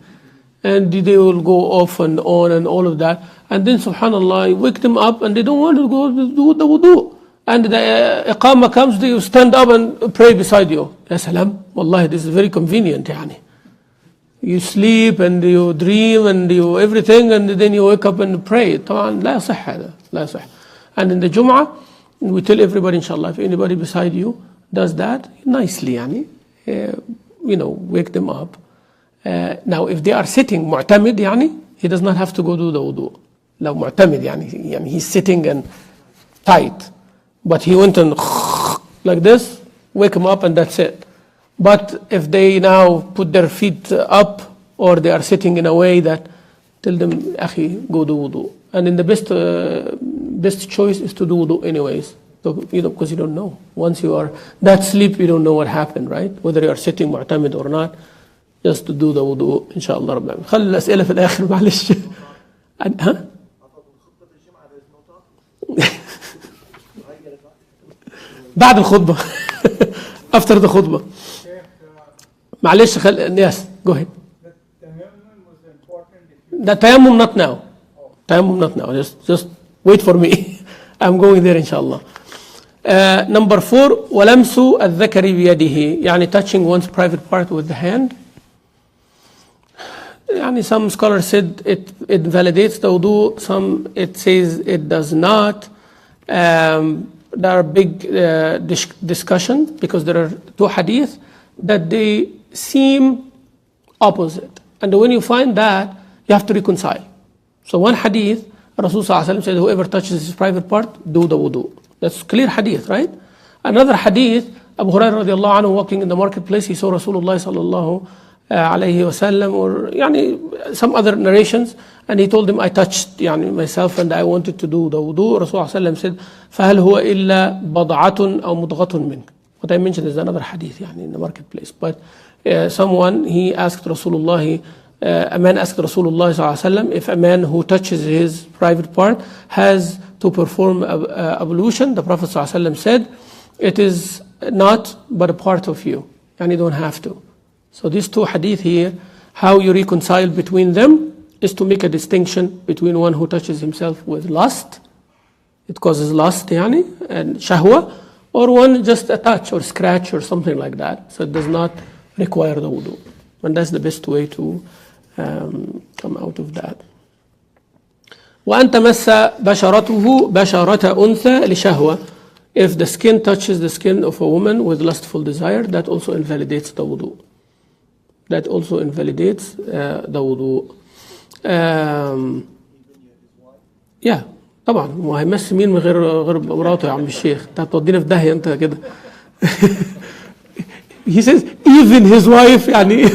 And they will go off and on and all of that, and then subhanallah, you wake them up and they don't want to go do the wudu. And the iqamah comes, they stand up and pray beside you. Ya salam, wallahi, this is very convenient. Yani. You sleep and you dream and you everything, and then you wake up and pray. طبعا لا يصح هذا, لا يصح. And in the Jum'ah, we tell everybody, inshallah, if anybody beside you does that, nicely, yani, wake them up. Now, if they are sitting, mu'tamid, yani, he does not have to go do the wudu. لو mu'tamid, yani, he's sitting and tight. But he went and like this, wake him up and that's it. But if they now put their feet up or they are sitting in a way that, tell them, akhi, go do wudu. And in the best choice is to do wudu anyways. So, because you don't know. Once you are that sleep, you don't know what happened, right? Whether you are sitting mu'tamid or not, just to do the wudu, inshallah. رب خلي الأسئلة في الآخر معلش. ها؟ بعد الخطبة. After the khutbah. معلش yes, go ahead. The tayammum not now. Tayammum not now. Just wait for me. I'm going there inshallah. Number 4, ولمس الذكر بيده, يعني touching one's private part with the hand. يعني some scholars said it validates the wudu, some it says it does not. There are big discussion because there are 2 hadith that they seem opposite. And when you find that, you have to reconcile. So one hadith, Rasul ﷺ said, whoever touches his private part, do the wudu. That's clear hadith, right? Another hadith, Abu Hurairah radiallahu anhu walking in the marketplace, he saw Rasulullah sallallahu alayhi wasallam, or yani, some other narrations, and he told him, I touched yani, myself and I wanted to do the wudu. Rasulullah ﷺ said, فَهَلْ هُوَ إِلَّا بَضْعَةٌ أَوْ مُضْغَةٌ مِنْكَ. What I mentioned is another hadith yani, in the marketplace. But someone, he asked Rasulullah, a man asked Rasulullah ﷺ if a man who touches his private part has to perform ablution. The Prophet ﷺ said, it is not but a part of you, and you don't have to. So these 2 hadith here, how you reconcile between them is to make a distinction between one who touches himself with lust, it causes lust yani, and shahwa, or one just a touch or scratch or something like that. So it does not require the wudu. And that's the best way to come out of that. وأن تمس بشرته بشرة أنثى لشهوة. If the skin touches the skin of a woman with lustful desire, that also invalidates the wudu. That also invalidates the wudu. Yeah, طبعا ما هيمس مين من غير مراته يا عم الشيخ. انت هتودينا في داهية انت كده. He says even his wife يعني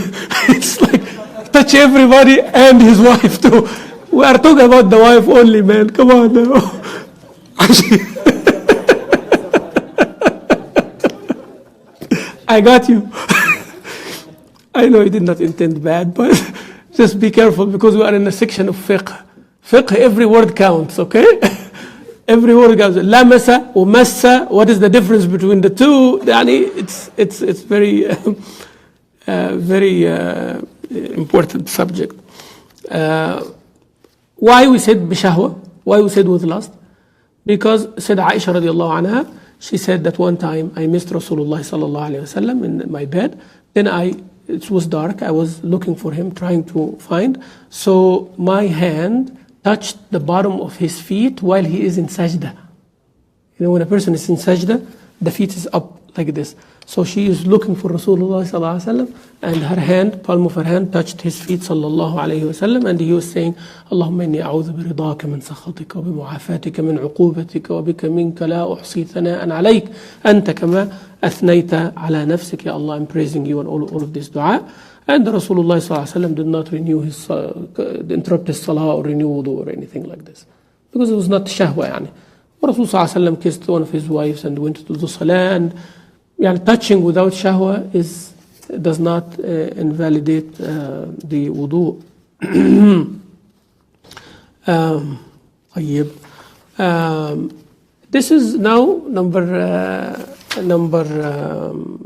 it's like touch everybody and his wife too. We are talking about the wife only, man. Come on now. I got you. I know you did not intend bad, but just be careful because we are in a section of fiqh. Fiqh, every word counts, okay? Every word counts. Lamasa or massa, what is the difference between the two? It's very, very important subject. Why we said bishahwa? Why we said with lust? Because said Aisha radiallahu anha, she said that one time I missed Rasulullah sallallahu alayhi wasallam in my bed. Then it was dark. I was looking for him, trying to find. So my hand touched the bottom of his feet while he is in sajda. You know, when a person is in sajda, the feet is up like this. So she is looking for Rasulullah sallallahu alaihi wasallam, and her hand, palm of her hand, touched his feet sallallahu alaihi wasallam, and he was saying, Allahumma inni a'udhu biridaka min sakhatika wa bimu'afatika min uqubatika wa bika minka la uhsi thana'an alayk anta kama athnayta ala nafsik. Ya Allah, I'm praising you, and all of this dua. And the Rasulullah sallallahu alaihi wasallam did not renew his, interrupt his salah or renew wudu or anything like this, because it was not shahwa. Yani. Rasul sallallahu alaihi wasallam kissed one of his wives and went to the salah, and touching without shahwa does not invalidate the wudu. This is now number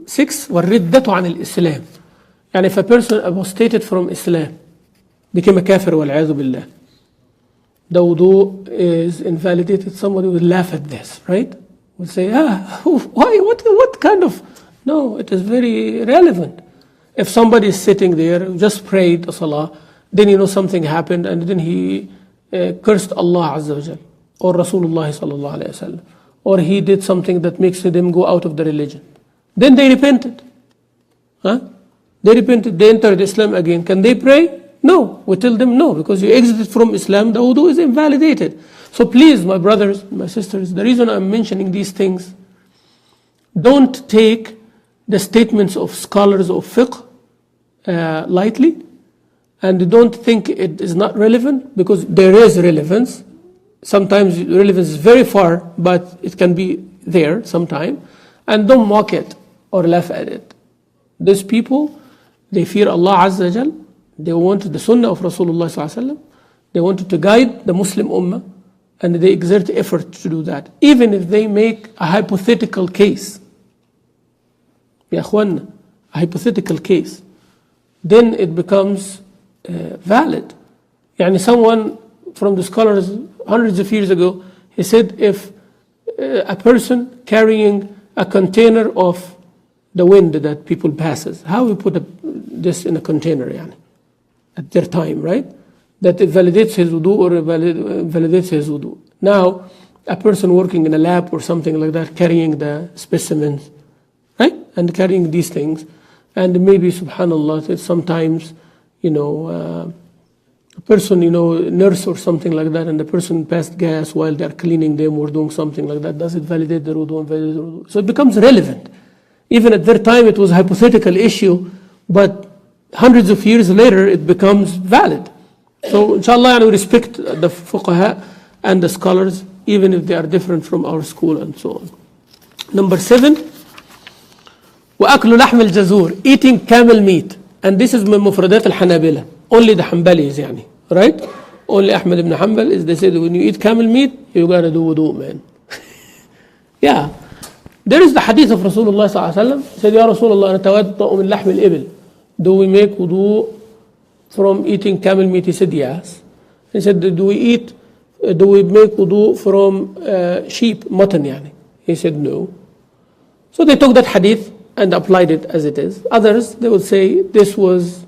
6. وَالرِّدَّةُ عَنِ الْإِسْلَامِ. يعني if a person apostated from Islam, became a kafir وَالْعِيَاذُ بِاللَّهِ, the wudu is invalidated. Somebody will laugh at this, right? Will say, why? What kind of? No, it is very relevant. If somebody is sitting there, just prayed a salah, then something happened, and then he cursed Allah Azza wa Jal, or Rasulullah sallallahu alayhi wasallam, or he did something that makes them go out of the religion. Then they repented. They repented, they entered Islam again. Can they pray? No. We tell them no, because you exited from Islam, the wudu is invalidated. So please, my brothers, my sisters, the reason I'm mentioning these things, don't take the statements of scholars of fiqh lightly, and don't think it is not relevant, because there is relevance. Sometimes relevance is very far, but it can be there sometime. And don't mock it or laugh at it. These people, they fear Allah Azza wa Jal. They want the sunnah of Rasulullah sallallahu alaihi wasallam. They wanted to guide the Muslim ummah, and they exert effort to do that. Even if they make a hypothetical case, ya akhwan, a hypothetical case, then it becomes valid. Yani someone from the scholars hundreds of years ago, he said if a person carrying a container of the wind that people passes, how we put this in a container, yani, at their time, right? That it validates his wudu or validates his wudu. Now, a person working in a lab or something like that, carrying the specimens, right? And carrying these things, and maybe, subhanallah, sometimes, a person, nurse or something like that, and the person passed gas while they're cleaning them or doing something like that, does it validate the wudu and validate the wudu? So it becomes relevant. Even at their time, it was a hypothetical issue, but hundreds of years later, it becomes valid. So, inshallah, we respect the fuqaha and the scholars, even if they are different from our school and so on. Number 7, وَأَكْلُ لَحْمِ الْجَزُورِ, eating camel meat. And this is من مفردات الحنابلة. Only the Hanbalis, يعني, right? Only Ahmad ibn Hanbal is, they say that when you eat camel meat, you gotta do wudu, man. Yeah. There is the hadith of Rasulullah sallallahu alaihi wasallam. He said, Ya Rasulullah, نتوضأ من لحم الإبل. Do we make wudu from eating camel meat? He said, yes. He said, do we make wudu from sheep, mutton, yani? He said, no. So they took that hadith and applied it as it is. Others, they would say, this was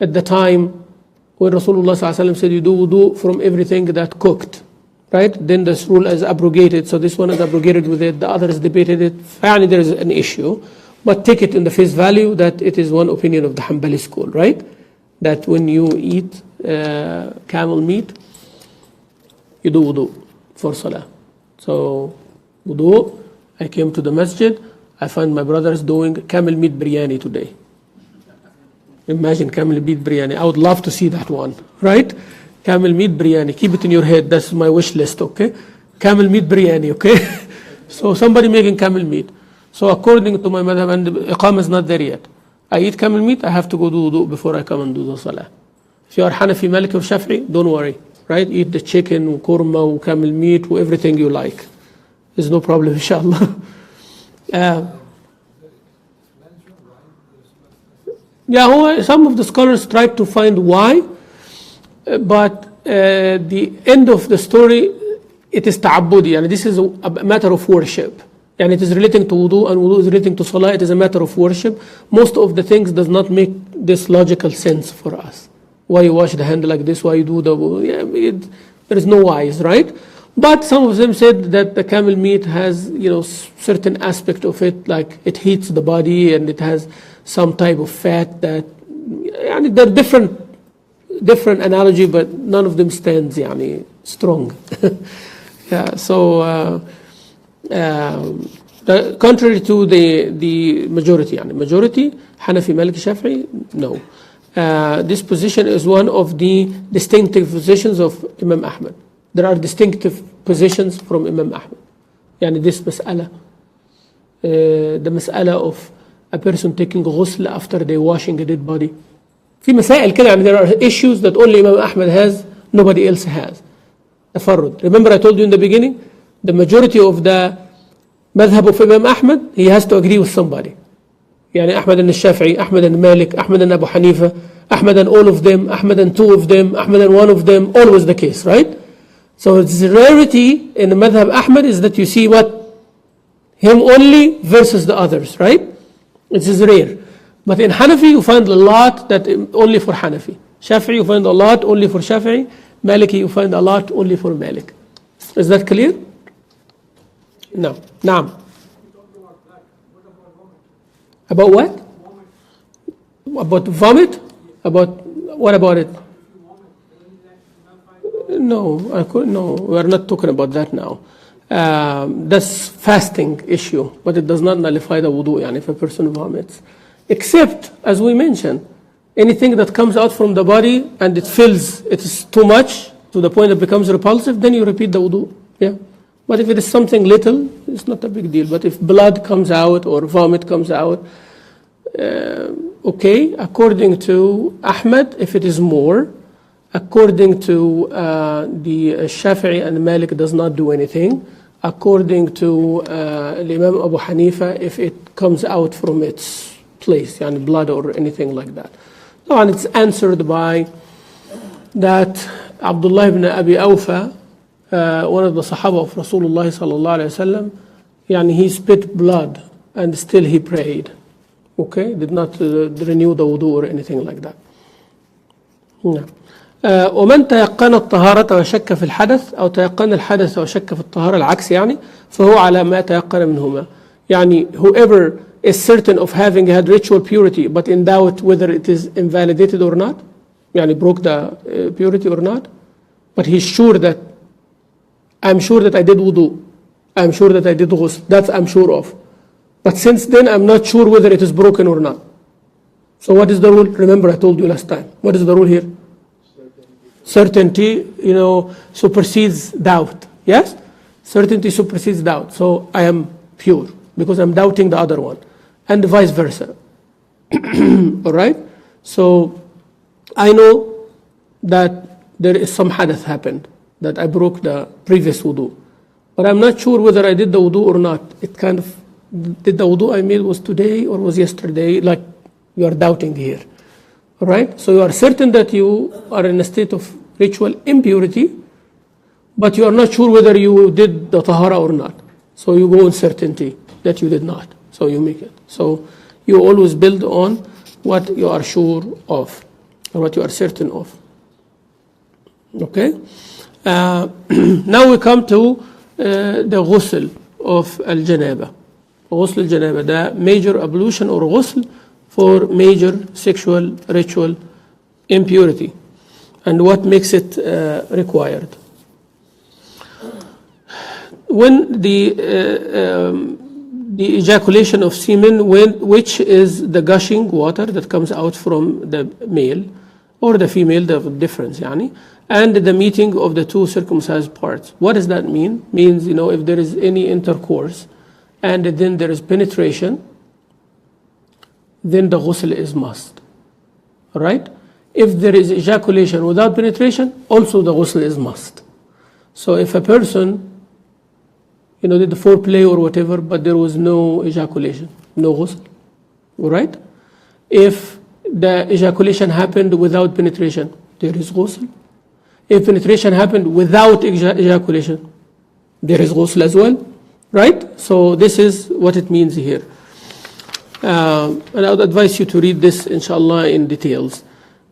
at the time when Rasulullah sallallahu alaihi wasallam said, you do wudu from everything that cooked, right? Then this rule is abrogated, so this one is abrogated with it. The others debated it. Finally, there is an issue. But take it in the face value that it is one opinion of the Hanbali school, right? That when you eat camel meat, you do wudu for salah. So, wudu, I came to the masjid, I find my brothers doing camel meat biryani today. Imagine camel meat biryani. I would love to see that one, right? Camel meat biryani. Keep it in your head. That's my wish list, okay? Camel meat biryani, okay? So somebody making camel meat. So according to my madhab, and Iqam is not there yet. I eat camel meat, I have to go do wudu before I come and do the salah. If you are Hanafi, Maliki, or Shafi'i, don't worry, right? Eat the chicken, kurma, camel meat, everything you like. There's no problem, inshallah. Some of the scholars tried to find why, but the end of the story, it is ta'abbudi, and this is a matter of worship. And it is relating to wudu, and wudu is relating to salah. It is a matter of worship. Most of the things does not make this logical sense for us. Why you wash the hand like this? Why you do the wudu? There is no whys, right? But some of them said that the camel meat has, certain aspect of it, like it heats the body and it has some type of fat that, they're different analogy, but none of them stands, strong. Contrary to the majority, majority, Hanafi, Maliki, Shafi'i, no. This position is one of the distinctive positions of Imam Ahmad. There are distinctive positions from Imam Ahmad. This mas'ala, the mas'ala of a person taking ghusl after they washing a dead body. في مسائل كده, there are issues that only Imam Ahmad has, nobody else has. تفرد. Remember I told you in the beginning, the majority of the madhab of Imam Ahmad, he has to agree with somebody. Ahmad and Shafi'i, Ahmad and Malik, Ahmad and Abu Hanifa, Ahmad and all of them, Ahmad and two of them, Ahmad and one of them, always the case, right? So it's rarity in the madhab Ahmad is that you see what? Him only versus the others, right? It is rare. But in Hanafi you find a lot that only for Hanafi. Shafi'i you find a lot only for Shafi'i. Maliki you find a lot only for Malik. Is that clear? No. Naam. About what? About vomit? What about it? No, we are not talking about that now. That's fasting issue, but it does not nullify the wudu, if a person vomits. Except, as we mentioned, anything that comes out from the body and it is too much to the point it becomes repulsive, then you repeat the wudu. Yeah. But if it is something little, it's not a big deal. But if blood comes out or vomit comes out, okay, according to Ahmad, if it is more, according to the Shafi'i and Malik, does not do anything. According to Imam Abu Hanifa, if it comes out from its place, blood or anything like that. And it's answered by that Abdullah ibn Abi Awfa, one of the Sahaba of Rasulullah sallallahu alayhi wasallam, he spit blood and still he prayed. Okay, did not renew the wudu or anything like that. No. ومن تيقن الطهارة وشك في الحدث أو تيقن الحدث وشك في الطهارة العكس فهو على ما تيقن منهما. Whoever is certain of having had ritual purity but in doubt whether it is invalidated or not, broke the purity or not, but he's sure that I'm sure that I did wudu, I'm sure that I did ghusl, that I'm sure of. But since then I'm not sure whether it is broken or not. So what is the rule? Remember I told you last time. What is the rule here? Certainty, supersedes doubt. Yes? Certainty supersedes doubt. So I am pure because I'm doubting the other one. And vice versa. All right? So I know that there is some hadath happened, that I broke the previous wudu. But I'm not sure whether I did the wudu or not. It kind of, did the wudu I made was today or was yesterday? Like you are doubting here. All right? So you are certain that you are in a state of ritual impurity, but you are not sure whether you did the tahara or not. So you go on certainty that you did not. So you make it. So you always build on what you are sure of or what you are certain of. Okay? Now we come to the ghusl of al-janaba. Ghusl al-janaba, the major ablution or ghusl for major sexual ritual impurity, and what makes it required. When the ejaculation of semen, which is the gushing water that comes out from the male or the female, the difference, and the meeting of the two circumcised parts. What does that mean? Means, if there is any intercourse and then there is penetration, then the ghusl is must. Alright? If there is ejaculation without penetration, also the ghusl is must. So if a person, did the foreplay or whatever, but there was no ejaculation, no ghusl. Alright? If the ejaculation happened without penetration, there is ghusl. If penetration happened without ejaculation, there is ghusl as well. Right? So this is what it means here. And I would advise you to read this, inshallah, in details.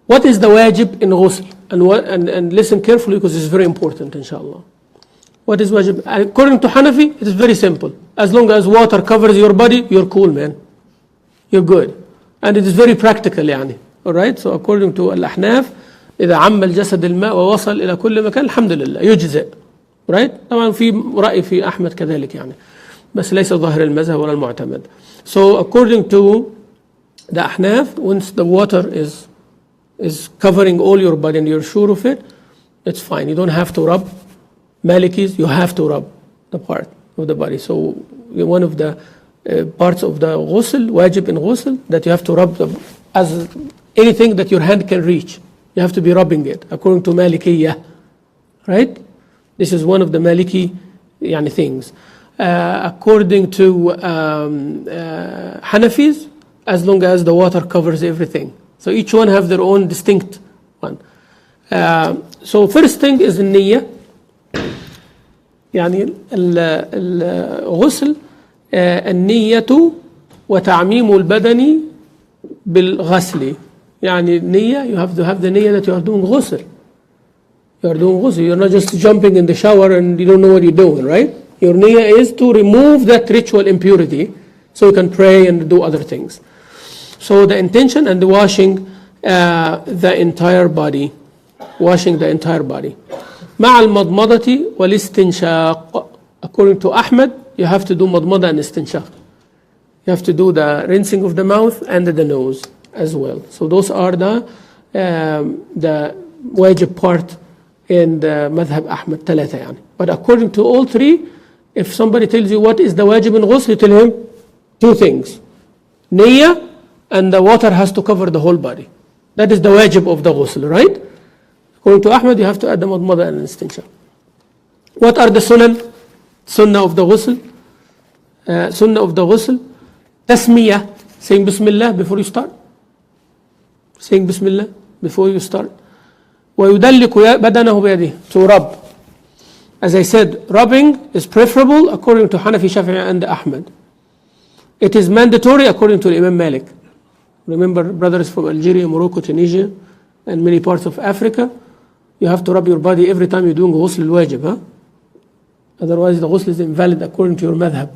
What is the wajib in ghusl? And listen carefully because it's very important, inshallah. What is wajib? According to Hanafi, it is very simple. As long as water covers your body, you're cool, man. You're good. And it is very practical, يعني. Alright? So according to Al-Ahnaf, إذا عم الجسد الماء ووصل إلى كل مكان الحمد لله يجزئ. Right? طبعا في رأي في أحمد كذلك يعني. بس ليس ظاهر المذهب ولا المعتمد. So according to the Ahnaf, once the water is covering all your body and you're sure of it, it's fine. You don't have to rub. Malikis, you have to rub the part of the body. So one of the parts of the ghusl, wajib in ghusl, that you have to rub as anything that your hand can reach. You have to be rubbing it, according to Malikiyah. Right? This is one of the Maliki things. According to Hanafis, as long as the water covers everything. So each one have their own distinct one. So first thing is النية. الغسل النية وتعميم البدن بالغسل. النية, you have to have the نية that you are doing ghusl. You are doing ghusl. You're not just jumping in the shower and you don't know what you're doing, right? Your niyyah is to remove that ritual impurity so you can pray and do other things. So the intention and the washing the entire body. Washing the entire body. مع المضمضة والاستنشاق. According to Ahmad, you have to do madmada and istinshaq. You have to do the rinsing of the mouth and the nose as well. So those are the wajib part in the madhab Ahmad ثلاثة يعني. But according to all three, if somebody tells you what is the wajib in ghusl, you tell him two things. Niyyah, and the water has to cover the whole body. That is the wajib of the ghusl, right? According to Ahmad, you have to add the madmada and istinshaq. What are the sunan? Sunnah of the ghusl. Sunnah of the ghusl. Tasmiyah, saying Bismillah before you start. Saying Bismillah before you start. ويدلك بدنه بيده, to rub. As I said, rubbing is preferable according to Hanafi, Shafi'i and Ahmad. It is mandatory according to Imam Malik. Remember, brothers from Algeria, Morocco, Tunisia, and many parts of Africa, you have to rub your body every time you're doing ghusl al-wajib. Otherwise, the ghusl is invalid according to your madhab.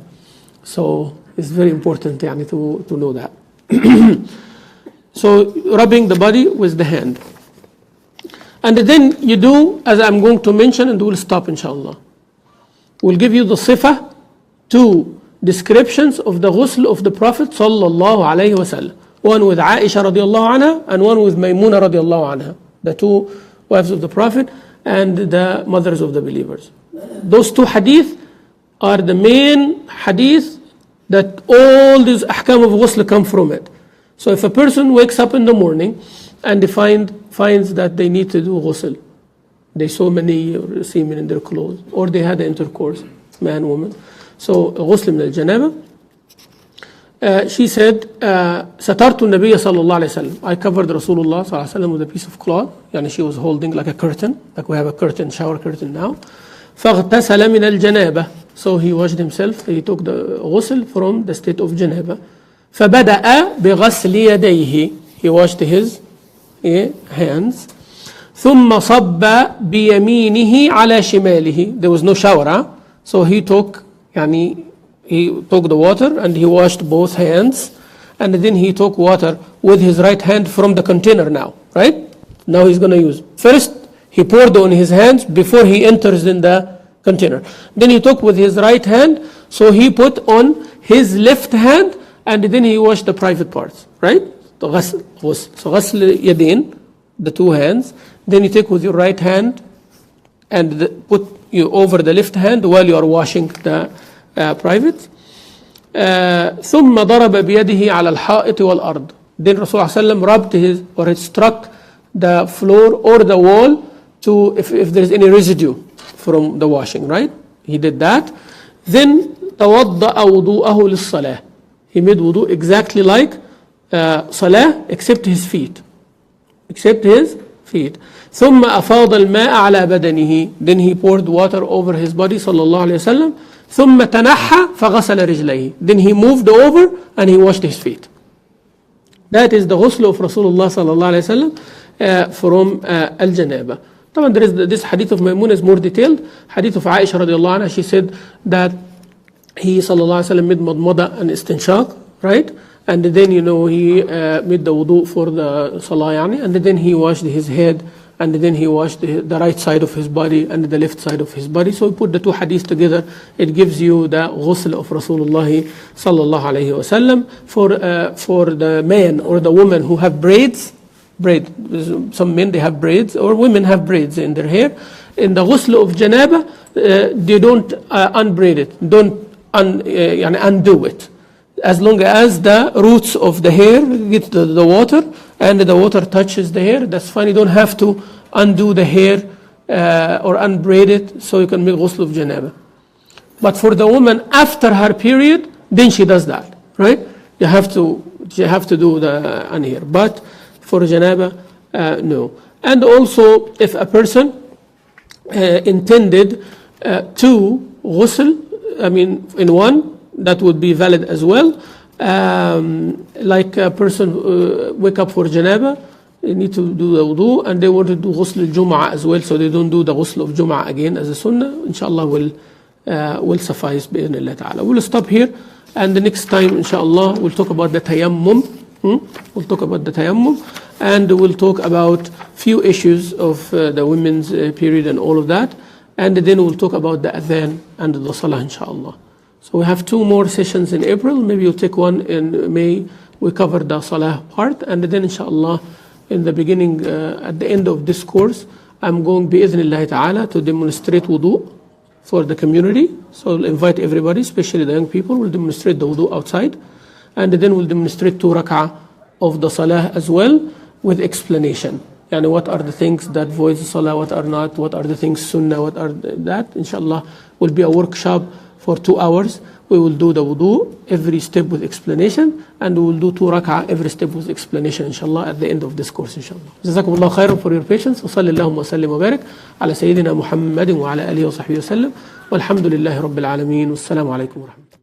So it's very important to know that. So rubbing the body with the hand. And then you do, as I'm going to mention, and we'll stop inshallah. We'll give you the sifa, two descriptions of the ghusl of the Prophet sallallahu alayhi wasallam. One with Aisha radiallahu anha and one with Maymuna radiallahu anha. The two wives of the Prophet and the mothers of the believers. Those two hadith are the main hadith that all these ahkam of ghusl come from it. So if a person wakes up in the morning and they finds that they need to do ghusl, they saw mani or semen in their clothes, or they had intercourse, man, woman. So ghusl min al-janaba. She said, Satartu Nabiya sallallahu alayhi wa sallam. I covered Rasulullah sallallahu alayhi wa sallam with a piece of cloth. She was holding like a curtain, like we have a curtain, shower curtain now. فاغتسل من الجنابة. So he washed himself, he took the ghusl from the state of janaba. فبدأ بغسل يديه. He washed his hands. ثم صب بيمينه على شماله. There was no shower, so he took the water and he washed both hands, and then he took water with his right hand from the container now, right? Now he's going to use. First, he poured on his hands before he enters in the container. Then he took with his right hand, so he put on his left hand, and then he washed the private parts, right? So ghasl yadayn, the two hands. Then you take with your right hand and put you over the left hand while you are washing the private. ثم ضرب بيده على الحائط والأرض. Then Rasulullah ﷺ rubbed his, or he struck the floor or the wall to, if there is any residue from the washing, right? He did that. Then توضأ وضوءه للصلاة. He made wudu exactly like salah, except his feet. Except his feet. ثم أفاض الماء على بدنه. Then he poured water over his body صلى الله عليه وسلم. ثم تنحى فغسل رجليه. Then he moved over and he washed his feet. That is the ghusl of Rasulullah صلى الله عليه وسلم from al-janaba. طبعا there is this hadith of Maymun is more detailed. Hadith of Aisha رضي الله عنها, she said that he صلى الله عليه وسلم made madmada and istinshaq, right? And then he made the wudu for the salah yani, and then he washed his head, and then he washed the right side of his body and the left side of his body. So we put the two hadiths together, it gives you the ghusl of Rasulullah sallallahu alayhi wasallam. For the man or the woman who have braids, some men they have braids, or women have braids in their hair. In the ghusl of janaba, they don't unbraid it, don't undo it. As long as the roots of the hair get the water and the water touches the hair, that's fine. You don't have to undo the hair or unbraid it, so you can make ghusl of janaba. But for the woman after her period, then she does that, right? You have to do the unhair. But for janaba, no. And also, if a person intended to ghusl, in one, that would be valid as well. Like a person wake up for janaba, they need to do the wudu, and they want to do ghusl al-jum'ah as well, so they don't do the ghusl of jum'ah again as a sunnah. Inshallah will suffice bi'idhnillah ta'ala. We'll stop here, and the next time inshallah we'll talk about the tayammum. We'll talk about the tayammum, and we'll talk about few issues of the women's period and all of that, and then we'll talk about the adhan and the salah inshallah. So we have 2 more sessions in April. Maybe you'll take one in May. We cover the salah part, and then inshallah in the beginning, at the end of this course, I'm going bi'idhnillah ta'ala to demonstrate wudu for the community. So I'll invite everybody, especially the young people. We'll demonstrate the wudu outside, and then we'll demonstrate 2 rak'ah of the salah as well with explanation. Yani what are the things that void the salah, what are not, what are the things sunnah, what are that. Inshallah will be a workshop for 2 hours. We will do the wudu, every step with explanation, and we will do 2 rak'ah, every step with explanation, inshallah, at the end of this course, inshallah. Jazakumullah khairan for your patience. Wa sallallahu wa sallim wa barak ala Sayyidina Muhammadin wa ala alihi wa sahbihi wa sallam. Walhamdulillahi Rabbil Alameen. Wassalamu alaikum wa rahmatullahi.